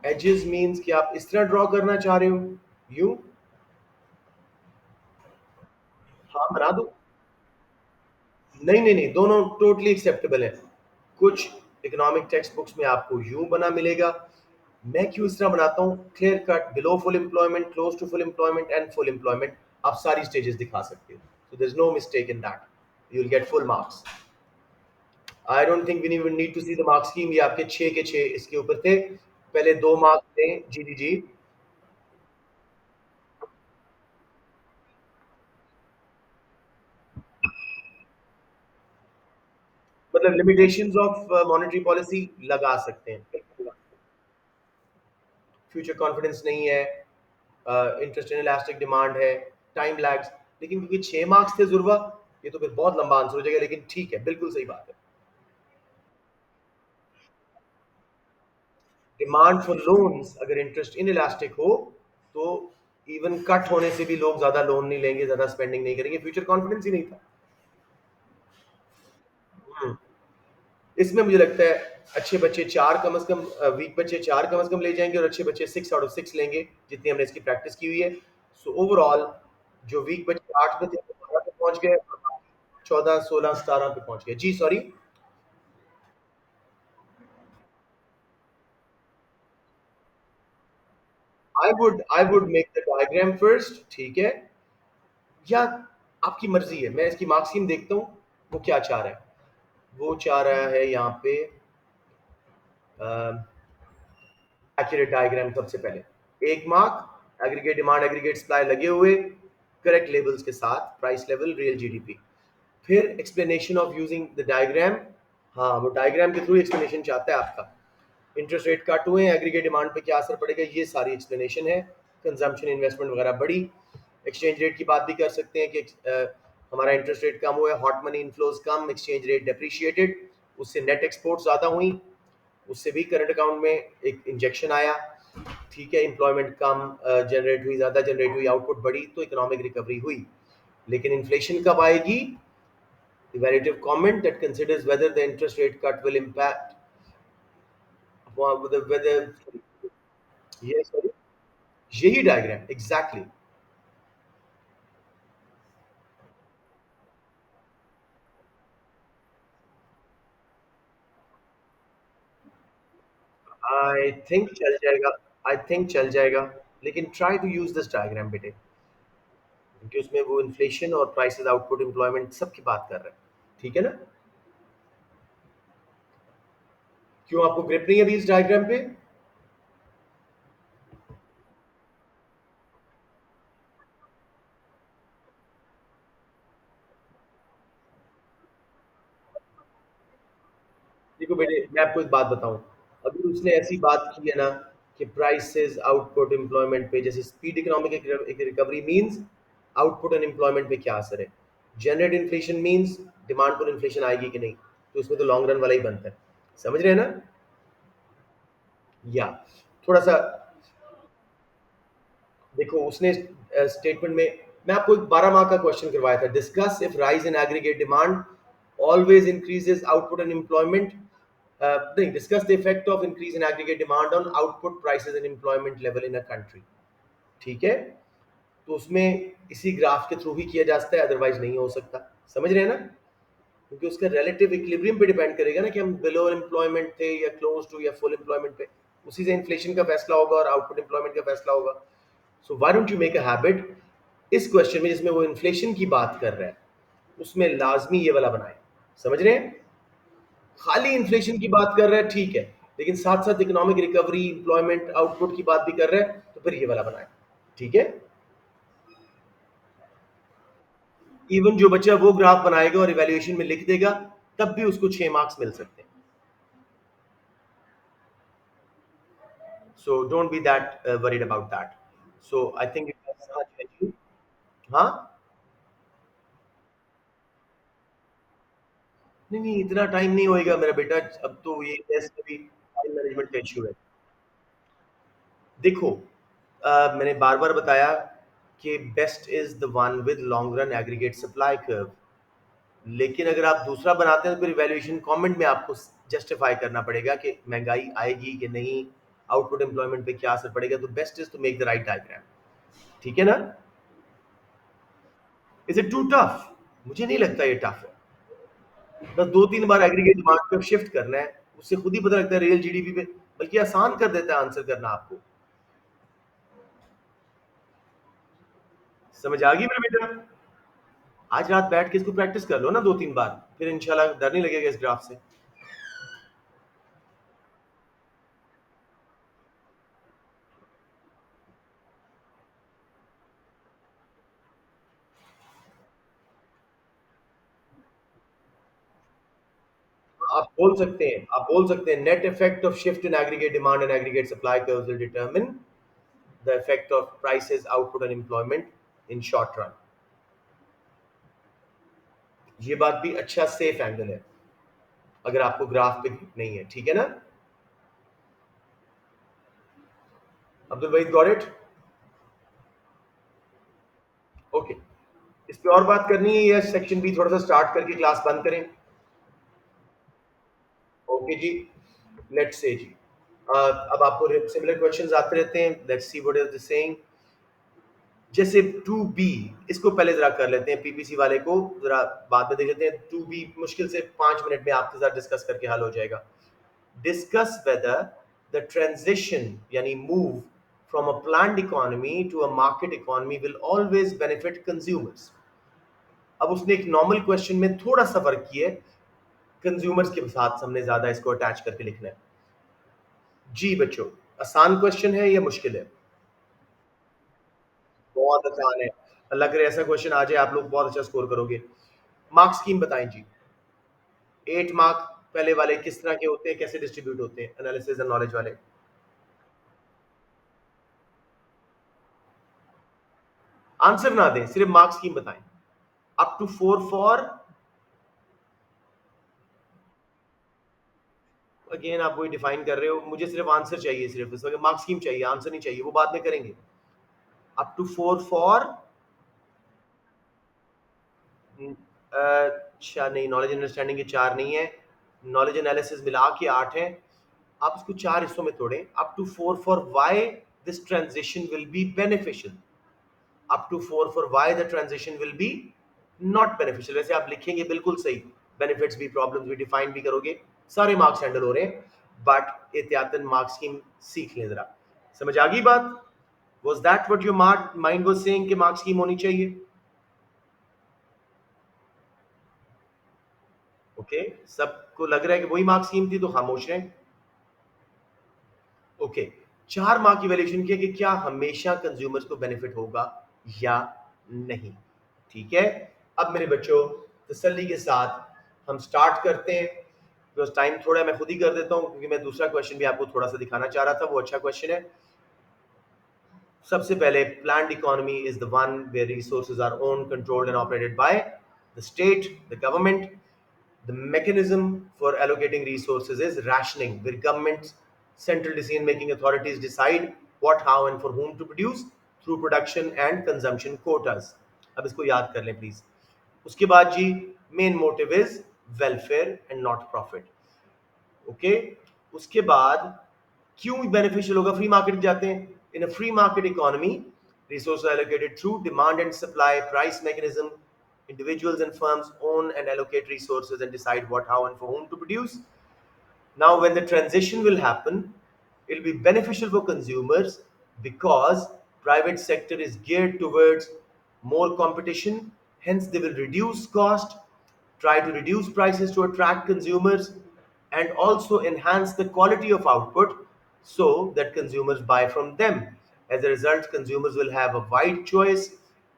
एजेस मींस कि आप इस तरह ड्रॉ करना चाह रहे हो, यू? हाँ बना दो। नहीं नहीं नहीं, दोनों टोटली एक्सेप्टेबल है। कुछ इकोनॉमिक टेक्स्ट बुक्स में आपको यू बना मिलेगा, मैं क्यों इस तरह बनाता हूँ, clear cut, below full employment, close to full employment and full employment, आप सारी स्टेजेस दिखा सकते हो, so there is no mistake in that, you will get full marks. I don't think we need to see the marks scheme, ये आपके 6 के 6 इसके ऊपर थे। पहले 2 मार्क्स थे। जी जी जी। मतलब लिमिटेशंस ऑफ मॉनेटरी पॉलिसी लगा सकते हैं। फ्यूचर कॉन्फिडेंस नहीं है, इंटरेस्ट इन इलास्टिक डिमांड है, टाइम लैग्स, लेकिन क्योंकि 6 मार्क्स थे जुर्वा, ये तो फिर बहुत लंबा आंसर हो जाएगा, लेकिन ठीक है, बिल्कुल सही बात है। डिमांड फॉर लोन्स अगर इंटरेस्ट इन इलास्टिक हो तो इवन कट होने से भी लोग ज्यादा लोन नहीं लेंगे, ज्यादा स्पेंडिंग नहीं करेंगे, फ्यूचर कॉन्फिडेंस ही नहीं था। हम्म। इसमें मुझे लगता है अच्छे बच्चे चार कम से कम, वीक बच्चे चार कम से कम ले जाएंगे, और अच्छे बच्चे 6 आउट ऑफ 6 लेंगे, जितनी हमने इसकी प्रैक्टिस की हुई है। सो ओवरऑल जो वीक बच्चे 8 पे थे वो 12 पे पहुंच गए, 14 16 17 पे पहुंच गए। जी sorry. I would make the diagram first, ठीक है? या आपकी मर्जी है, मैं इसकी मार्क्स स्कीम देखता हूँ वो क्या चाह रहा है। वो चाह रहा है यहाँ पे एक्यूरेट डायग्राम सबसे पहले, 1 mark, aggregate demand aggregate supply लगे हुए, करेक्ट लेबल्स के साथ, प्राइस लेवल, रियल जीडीपी। फिर explanation of using the diagram. हाँ, वो डायग्राम के थ्रू एक्सप्लेनेशन चाहता है आपका। इंटरेस्ट रेट कट हुए, एग्रीगेट डिमांड पे क्या असर पड़ेगा, ये सारी एक्सप्लेनेशन है। कंजम्पशन, इन्वेस्टमेंट वगैरह बढ़ी। एक्सचेंज रेट की बात भी कर सकते हैं कि हमारा इंटरेस्ट रेट कम हुआ है, हॉट मनी इनफ्लोज कम, एक्सचेंज रेट डेप्रिशिएटेड, उससे नेट एक्सपोर्ट ज़्यादा हुई। उससे भी करंट अकाउंट में एक इंजेक्शन आया। ठीक है, एम्प्लॉयमेंट कम जनरेट हुई, ज़्यादा जनरेट हुई, आउटपुट बढ़ी, तो इकोनॉमिक रिकवरी हुई। लेकिन इन्फ्लेशन कब आएगी? Evaluative comment that considers whether the interest rate cut will impact whether yes, sorry, यही डायग्राम एग्जैक्टली। आई थिंक चल जाएगा, आई थिंक चल जाएगा। लेकिन try to use this diagram बेटे, क्योंकि उसमें वो इन्फ्लेशन और प्राइसेस, आउटपुट, एम्प्लॉयमेंट सबकी बात कर रहे हैं। ठीक है ना? क्यों आपको ग्रिप नहीं है अभी इस डायग्राम पे? देखो बेटे, मैं आपको एक बात बताऊं। अभी उसने ऐसी बात की है ना कि प्राइसेस, आउटपुट, एम्प्लॉयमेंट पे, जैसे स्पीड इकोनॉमिक एक recovery means output and employment पे क्या असर है, जनरेट इन्फ्लेशन मींस डिमांड पर इन्फ्लेशन आएगी कि नहीं, तो इसमें तो लॉन्ग रन वाला ही बनता है। समझ रहे हैं ना? या थोड़ा सा देखो, उसने स्टेटमेंट में, मैं आपको एक 12 मार्क का क्वेश्चन करवाया था, discuss if rise in aggregate demand always increases output and employment, नहीं, discuss the effect of increase in aggregate demand on output, prices and employment level in a country. ठीक है, तो उसमें इसी ग्राफ के थ्रू ही किया जा सकता है, अदरवाइज नहीं हो सकता। समझ रहे हैं ना? क्योंकि उसका रिलेटिव इक्विलिब्रियम पे डिपेंड करेगा ना कि हम बिलो एम्प्लॉयमेंट थे या क्लोज टू या फुल एम्प्लॉयमेंट पे, उसी से इन्फ्लेशन का फैसला होगा और आउटपुट एम्प्लॉयमेंट का फैसला होगा। So why don't you make a habit, इस क्वेश्चन में जिसमें वो इन्फ्लेशन की बात कर रहा है, उसमें लाजमी ये वाला बनाए। समझ रहे हैं? खाली इन्फ्लेशन की बात कर रहा है, ठीक है, लेकिन साथ साथ इकोनॉमिक रिकवरी, इंप्लॉयमेंट, आउटपुट की बात भी कर रहा है, तो फिर ये वाला बनाए। ठीक है? इवन जो बच्चा वो ग्राफ बनाएगा और इवेल्युएशन में लिख देगा, तब भी उसको 6 मार्क्स मिल सकते हैं। So don't be that worried about that. So I think हाँ, नहीं नहीं, इतना टाइम नहीं होएगा मेरा बेटा। अब तो ये टेस्ट भी टाइम मैनेजमेंट का इशू है। देखो, मैंने बार बार बताया कि best is the one with long run aggregate supply curve. लेकिन अगर आप दूसरा बनाते हैं तो फिर वैल्यूएशन कमेंट में आपको जस्टिफाई करना पड़ेगा कि महंगाई आएगी कि नहीं, आउटपुट एम्प्लॉयमेंट पे क्या असर पड़ेगा। तो best is to make the right diagram. ठीक है ना? Is it too tough? मुझे नहीं लगता ये टफ है। बस 2-3 बार एग्रीगेट डिमांड पे शिफ्ट करना है, उससे खुद ही पता लगता है रियल जीडीपी पे। बल्कि आसान कर देता है आंसर करना आपको। समझ आ गई मेरे बेटा? आज रात बैठ के इसको प्रैक्टिस कर लो ना 2-3 बार, फिर इंशाल्लाह डर नहीं लगेगा इस ग्राफ से। आप बोल सकते हैं net effect of shift in aggregate demand and aggregate supply curves will determine the effect of prices, output and employment in short run. ये बात भी अच्छा सेफ एंगल है, अगर आपको ग्राफ पे नहीं है। ठीक है ना? Abdul Waheed got it? Okay. इस पे और बात करनी है या सेक्शन बी थोड़ा सा स्टार्ट करके क्लास बंद करें? ओके जी, लेट्स से जी। अब आपको सिमिलर क्वेश्चंस आते रहते हैं, let's see what is the saying. जैसे टू बी, इसको पहले जरा कर लेते हैं, पीपीसी वाले को जरा बाद में देख लेते हैं। टू बी मुश्किल से 5 मिनट में आपके साथ डिस्कस करके हल हो जाएगा। डिस्कस वेदर द ट्रांजिशन यानी move from a planned economy to a market economy will always benefit consumers. अब उसने एक नॉर्मल क्वेश्चन में थोड़ा सा फर्क किया है, कंज्यूमर्स के साथ हमने ज्यादा इसको अटैच करके लिखना है। जी बच्चों, आसान क्वेश्चन है या मुश्किल है? बहुत आसान है। अल्लाह करे ऐसा क्वेश्चन आ जाए, आप लोग बहुत अच्छा स्कोर करोगे। मार्क्स स्कीम बताएं जी। 8 मार्क पहले वाले किस तरह के होते हैं, कैसे डिस्ट्रीब्यूट होते हैं, एनालिसिस एंड नॉलेज वाले? आंसर ना दें, सिर्फ मार्क्स स्कीम बताएं। अप टू 4 फॉर, अगेन आप वही डिफाइन कर रहे हो, मुझे सिर्फ आंसर चाहिए, सिर्फ इसका मार्क्स स्कीम चाहिए, आंसर नहीं चाहिए, वो बाद में करेंगे। अप टू 4 फॉर, अच्छा नहीं, नॉलेज अंडरस्टैंडिंग के 4 नहीं है, नॉलेज एनालिसिस मिला के 8 है। आप इसको 4 हिस्सों में तोड़ें। Up to 4 for why this transition will be beneficial, up to 4 for why the transition will be not beneficial. वैसे आप लिखेंगे बिल्कुल सही, बेनिफिट्स भी प्रॉब्लम्स भी डिफाइन भी करोगे, सारे मार्क्स हैंडल हो रहे हैं, बट एहतियातन मार्क्स स्कीम सीख लें जरा। समझ आ गई बात? Was that what your mind was saying कि मार्क्स स्कीम होनी चाहिए? ओके, सबको लग रहा है कि वही मार्क्स स्कीम थी तो खामोश हैं। ओके, 4 माह की वैल्यूएशन किया कि क्या हमेशा कंज्यूमर्स को बेनिफिट होगा या नहीं। ठीक है, अब मेरे बच्चों तसल्ली के साथ हम स्टार्ट करते हैं, बिकॉज टाइम थोड़ा मैं खुद ही कर देता हूँ क्योंकि मैं दूसरा क्वेश्चन भी आपको थोड़ा सा दिखाना चाह रहा था, वो अच्छा क्वेश्चन है। सबसे पहले, planned economy is the one where resources are owned, controlled and operated by the state, the government. The mechanism for allocating resources is rationing, where governments, central decision-making authorities decide what, how, and for whom to produce through production and consumption quotas. अब इसको याद कर लें please. उसके बाद जी, main motive is welfare and not profit. Okay, उसके बाद क्यों बेनिफिशियल होगा, फ्री मार्केट जाते हैं। In a free market economy, resources are allocated through demand and supply price mechanism. Individuals and firms own and allocate resources and decide what, how, and for whom to produce. Now, when the transition will happen, it will be beneficial for consumers because private sector is geared towards more competition. Hence, they will reduce cost, try to reduce prices to attract consumers, and also enhance the quality of output so that consumers buy from them. As a result, consumers will have a wide choice.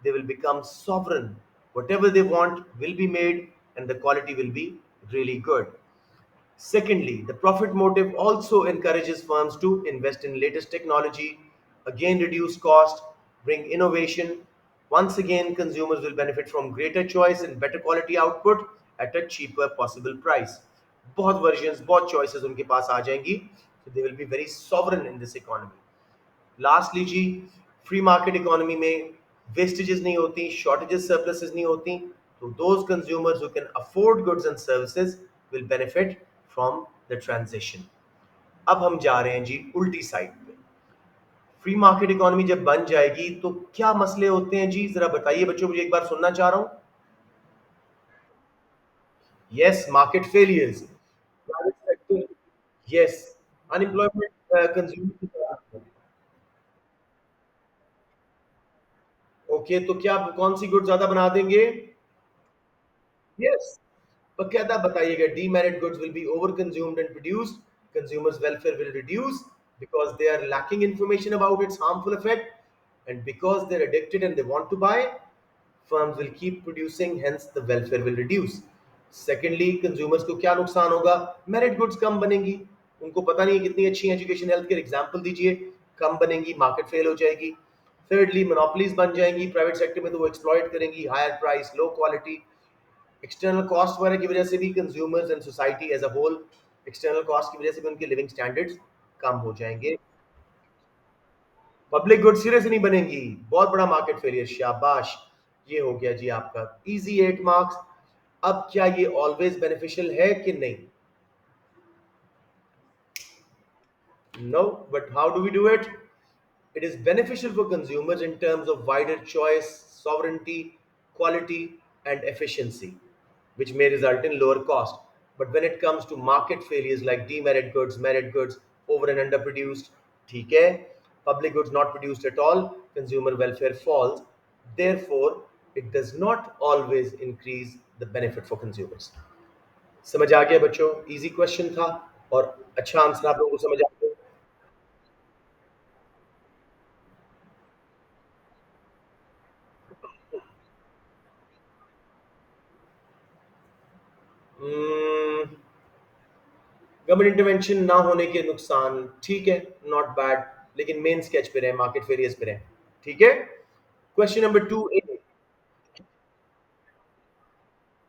They will become sovereign. Whatever they want will be made, and the quality will be really good. Secondly, the profit motive also encourages firms to invest in latest technology, again reduce cost, bring innovation. Once again, consumers will benefit from greater choice and better quality output at a cheaper possible price. बहुत versions, बहुत choices उनके पास आ जाएंगी, so they will be very sovereign in this economy. Lastly जी, free market economy में wastages नहीं होती, shortages surpluses नहीं होती, तो those consumers who can afford goods and services will benefit from the transition. अब हम जा रहे हैं जी उल्टी साइड पे। फ्री मार्केट इकोनॉमी जब बन जाएगी तो क्या मसले होते हैं जी, जरा बताइए बच्चों, मुझे एक बार सुनना चाह रहा हूं। Yes, market failures, private sector, yes, unemployment, consumer. Okay, तो क्या कौन सी गुड ज्यादा बना देंगे? Yes. बकायदा बताइएगा, demerit goods will be overconsumed and produced. Consumers' welfare will reduce because they are lacking information about its harmful effect, and because they're addicted and they want to buy, firms will keep producing. Hence, the welfare will reduce. Secondly, consumers को क्या नुकसान होगा? Merit goods कम बनेंगी, उनको पता नहीं है कितनी अच्छी एजुकेशन हेल्थ केयर एग्जाम्पल दीजिए, कम बनेंगी, मार्केट फेल हो जाएगी। Thirdly, मोनोपलीज बन जाएंगी प्राइवेट सेक्टर में, तो वो एक्सप्लॉइट करेंगी, higher price, low quality. External cost वगैरह की वजह से भी consumers and society as a whole, external cost की वजह से भी उनके लिविंग स्टैंडर्ड्स कम हो जाएंगे। पब्लिक गुड सिरे से नहीं बनेंगी, बहुत बड़ा मार्केट फेलियर। शाबाश, ये हो गया जी आपका इजी 8 मार्क्स। अब क्या ये ऑलवेज बेनिफिशियल है कि नहीं? No, but how do we do it? It is beneficial for consumers in terms of wider choice, sovereignty, quality, and efficiency, which may result in lower cost. But when it comes to market failures like demerit goods, merit goods, over and underproduced, ठीक है, public goods not produced at all, consumer welfare falls. Therefore, it does not always increase the benefit for consumers. समझ आ गया बच्चों? Easy question था और अच्छा answer आप लोगों को समझ आ गया। गवर्नमेंट इंटरवेंशन ना होने के नुकसान, ठीक है, नॉट बैड, लेकिन मेन स्केच पे रहे, मार्केट फेरियर्स पे रहे। ठीक है, क्वेश्चन नंबर 2 ए।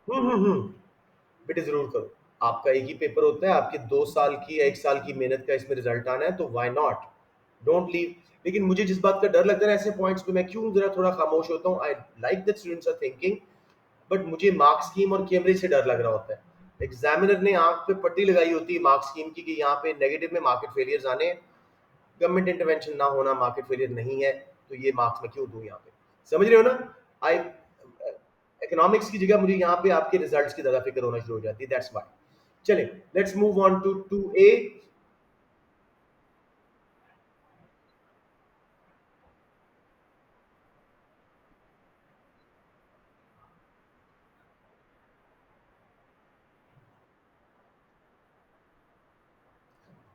बेटे जरूर करो। आपका एक ही पेपर होता है, आपके 2 साल की या 1 साल की मेहनत का इसमें रिजल्ट आना है, तो वाई नॉट, डोंट लीव। लेकिन मुझे जिस बात का डर लगता है ना ऐसे पॉइंट्स पे, मैं क्यों जरा थोड़ा खामोश होता हूँ, I like that students are thinking, but मुझे मार्क्स स्कीम और कैमरेज से डर लग रहा होता है। एग्जामिनर ने आंख पे पट्टी लगाई होती है मार्क्स स्कीम की कि यहाँ पे नेगेटिव में मार्केट फेलियर्स आने हैं, गवर्नमेंट इंटरवेंशन ना होना, मार्केट फेलियर नहीं है, तो ये मार्क्स मैं क्यों दूं यहाँ पे, समझ रहे हो ना। आई इकोनॉमिक्स की जगह मुझे यहाँ पे आपके रिजल्ट्स की ज्यादा फिक्र होना शुरू हो जाती है, दैट्स व्हाई। चले, let's move on to 2A।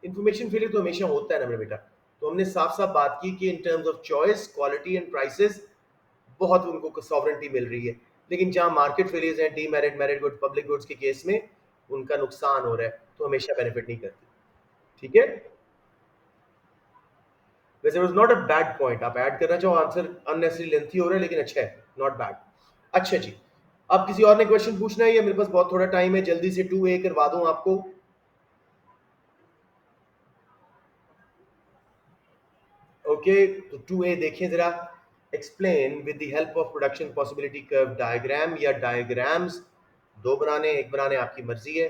Information failure तो हमेशा होता है ना मेरे बेटा। तो हमने साफ साफ बात की कि in terms of choice, quality and prices बहुत उनको सॉवरेंटी मिल रही है, लेकिन जहां मार्केट फेलियर्स हैं, demerit, merit goods, public goods के केस में उनका नुकसान हो रहा है, तो हमेशा बेनिफिट नहीं करती। ठीक है, वैसे was not a bad point, आप ऐड करना चाहो, आंसर अननेसेसरी लेंथी हो रहा है लेकिन अच्छा है, नॉट बैड। अच्छा जी, अब किसी और ने क्वेश्चन पूछना है या मेरे पास बहुत थोड़ा टाइम है, जल्दी से 2A करवा दूं आपको। ओके, तो 2A देखें जरा। Explain with the help of production possibility curve diagram, या डायग्राम्स दो बनाने, एक बनाने आपकी मर्जी है।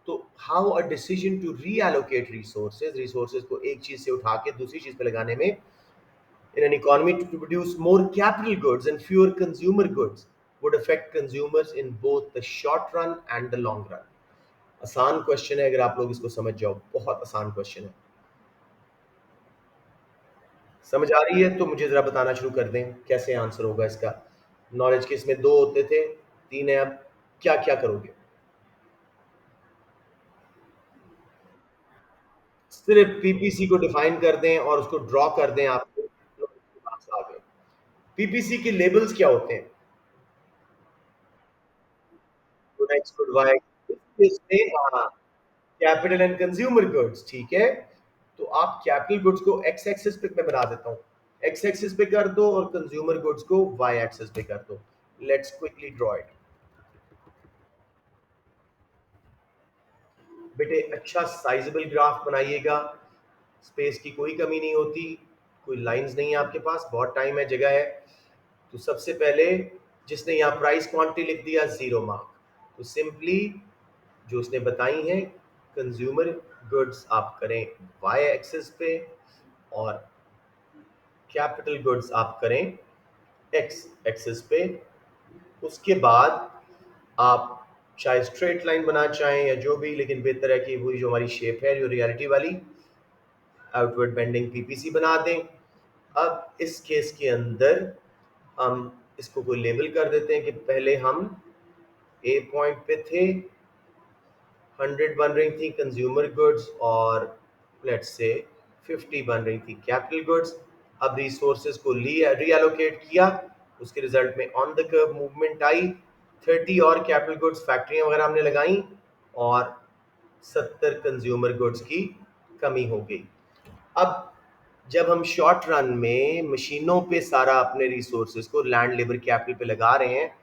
तो how a decision to reallocate resources, resources को एक चीज से उठा के दूसरी चीज पे लगाने में, in an economy to produce more capital goods and fewer consumer goods would affect consumers in both the short run and the long run। आसान क्वेश्चन है, अगर आप लोग इसको समझ जाओ, बहुत आसान क्वेश्चन है। समझ आ रही है तो मुझे जरा बताना शुरू कर दें कैसे आंसर होगा इसका। नॉलेज के इसमें दो होते थे, तीन है अब, क्या क्या करोगे। सिर्फ पीपीसी को डिफाइन कर दें और उसको ड्रॉ कर दें आपको, आ गए। पीपीसी के लेबल्स क्या होते हैं? गुड एक्स, गुड वाई, इसमें हाँ, कैपिटल एंड कंज्यूमर गुड्स, ठीक है। तो आप कैपिटल गुड्स को एक्स एक्सिस पे मैं बना देता हूँ, एक्स एक्सिस पे कर दो और कंज्यूमर गुड्स को वाई एक्सिस पे कर दो। Let's quickly draw it. बेटे अच्छा साइजेबल ग्राफ बनाइएगा, स्पेस की कोई कमी नहीं होती, कोई लाइंस नहीं है आपके पास, बहुत टाइम है, जगह है। तो सबसे पहले जिसने यहाँ प्राइस क्वांटिटी लिख दिया, जीरो मार्क। तो सिंपली जो उसने बताई है, कंज्यूमर गुड्स आप करें वाई एक्सिस पे और कैपिटल गुड्स आप करें एक्स एक्सिस पे। उसके बाद आप चाहे स्ट्रेट लाइन बना चाहें या जो भी, लेकिन बेहतर है कि वही जो हमारी शेप है, जो रियलिटी वाली आउटवर्ड बेंडिंग पीपीसी बना दें। अब इस केस के अंदर हम इसको कोई लेबल कर देते हैं कि पहले हम ए पॉइंट पे थे, 100 बन रही थी कंज्यूमर गुड्स और लेट्स से 50 बन रही थी कैपिटल गुड्स। अब रिसोर्सेज को रीएलोकेट किया, उसके रिजल्ट में ऑन द कर्व मूवमेंट आई, 30 और कैपिटल गुड्स फैक्ट्रियां वगैरह हमने लगाई और 70 कंज्यूमर गुड्स की कमी हो गई। अब जब हम शॉर्ट रन में मशीनों पे सारा अपने रिसोर्सेज को लैंड लेबर कैपिटल पे लगा रहे हैं,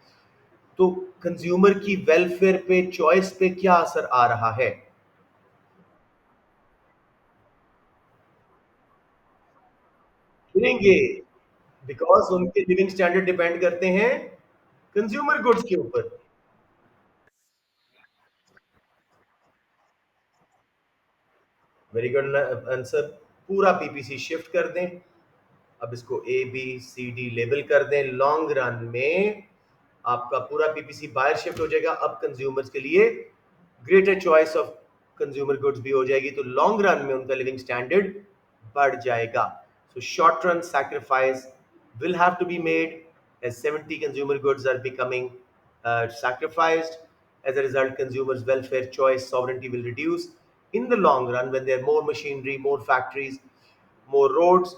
तो कंज्यूमर की वेलफेयर पे, चॉइस पे क्या असर आ रहा है? गिरेंगे, बिकॉज उनके लिविंग स्टैंडर्ड डिपेंड करते हैं कंज्यूमर गुड्स के ऊपर। Very good answer. पूरा पीपीसी शिफ्ट कर दें, अब इसको A B C D label कर दें। लॉन्ग रन में आपका पूरा पीपीसी बाहर शिफ्ट हो जाएगा, अब कंज्यूमर्स के लिए greater choice of consumer goods भी हो जाएगी, तो लॉन्ग रन में उनका लिविंग स्टैंडर्ड बढ़ जाएगा। So short run sacrifice will have to be made as 70 consumer goods are becoming sacrificed. As a result, consumers' welfare, choice, sovereignty will reduce. In the long run, when there are more machinery, more factories, more roads,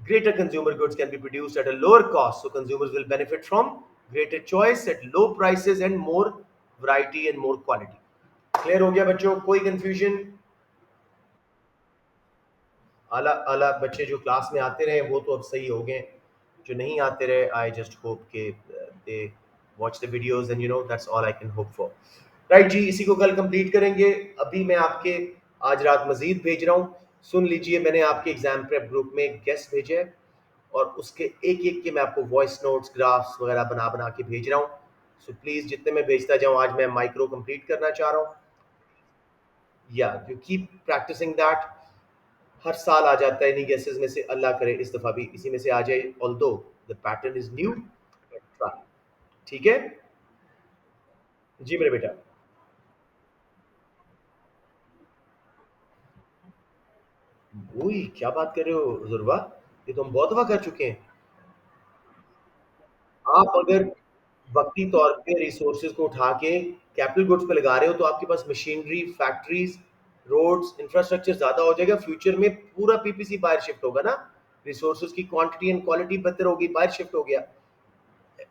greater consumer goods can be produced at a lower cost. So consumers will benefit from greater choice at low prices and more variety and more quality. Clear हो गया बच्चों, कोई confusion? आला आला बच्चे जो class में आते रहे वो तो अब सही हो गए, जो नहीं आते रहे आई जस्ट होप के they watch the videos and you know that's all I can hope for. Right जी, इसी को कल कंप्लीट करेंगे। अभी मैं आपके आज रात मजीद भेज रहा हूँ, सुन लीजिए। मैंने आपके एग्जाम प्रेप ग्रुप में एक गेस्ट भेजे है और उसके एक एक के मैं आपको वॉइस नोट्स ग्राफ्स वगैरह बना बना के भेज रहा हूँ। सो प्लीज जितने मैं भेजता जाऊँ, आज मैं माइक्रो कंप्लीट करना चाह रहा हूँ। या यू कीप प्रैक्टिसिंग दैट। हर साल आ जाता है इन्हीं गेसेस में से, अल्लाह करे इस दफा भी इसी में से आ जाए, although the pattern is new. ठीक है जी मेरे बेटा। वही क्या बात कर रहे हो जुर्वा, ये तो हम बहुत दफा कर चुके हैं। आप अगर वक्ती तौर पे रिसोर्सेज को उठा के कैपिटल गुड्स पे लगा रहे हो तो आपके पास मशीनरी, फैक्ट्रीज, रोड्स, इंफ्रास्ट्रक्चर ज्यादा हो जाएगा। फ्यूचर में पूरा पीपीसी बाहर शिफ्ट होगा ना, रिसोर्सेज की क्वांटिटी एंड क्वालिटी बेहतर होगी, बाहर शिफ्ट हो गया,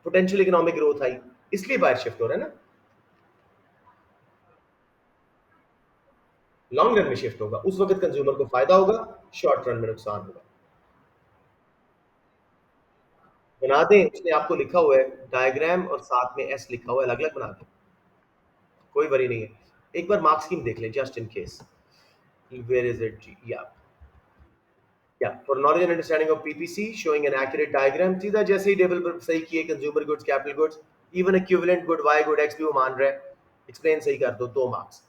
पोटेंशियल इकोनॉमिक ग्रोथ आई, इसलिए बाहर शिफ्ट हो रहा है ना। लॉन्ग रन में शिफ्ट होगा, उस वक्त कंज्यूमर को फायदा होगा, शॉर्ट रन में नुकसान होगा। बना दें, उसने आपको लिखा हुआ है डायग्राम और साथ में एस लिखा हुआ है, अलग अलग बना दें, कोई वरी नहीं है। एक बार मार्क्स स्कीम देख लें just in case. Where is it जी, या for knowledge and understanding of PPC showing an accurate diagram, सीधा जैसे ही टेबल पर सही किए consumer goods, capital goods, even equivalent good Y good X भी वो मान रहा है, एक्सप्लेन सही कर दो, 2 marks.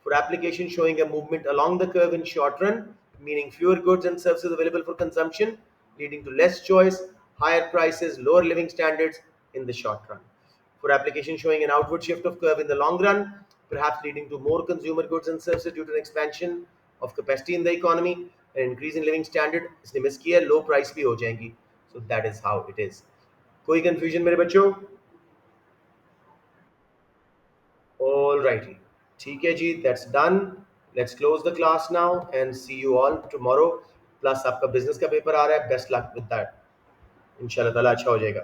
For application showing a movement along the curve in short run, meaning fewer goods and services available for consumption, leading to less choice, higher prices, lower living standards in the short run. For application showing an outward shift of curve in the long run, perhaps leading to more consumer goods and services due to an expansion of capacity in the economy and increase in living standard, इसने miss किया, low price भी हो जाएंगी। So that is how it is. कोई confusion मेरे बच्चों? All righty. ठीक है जी, that's done. Let's close the class now and see you all tomorrow. Plus आपका business का पेपर आ रहा है, best luck with that. इंशाल्लाह ताला अच्छा हो जाएगा।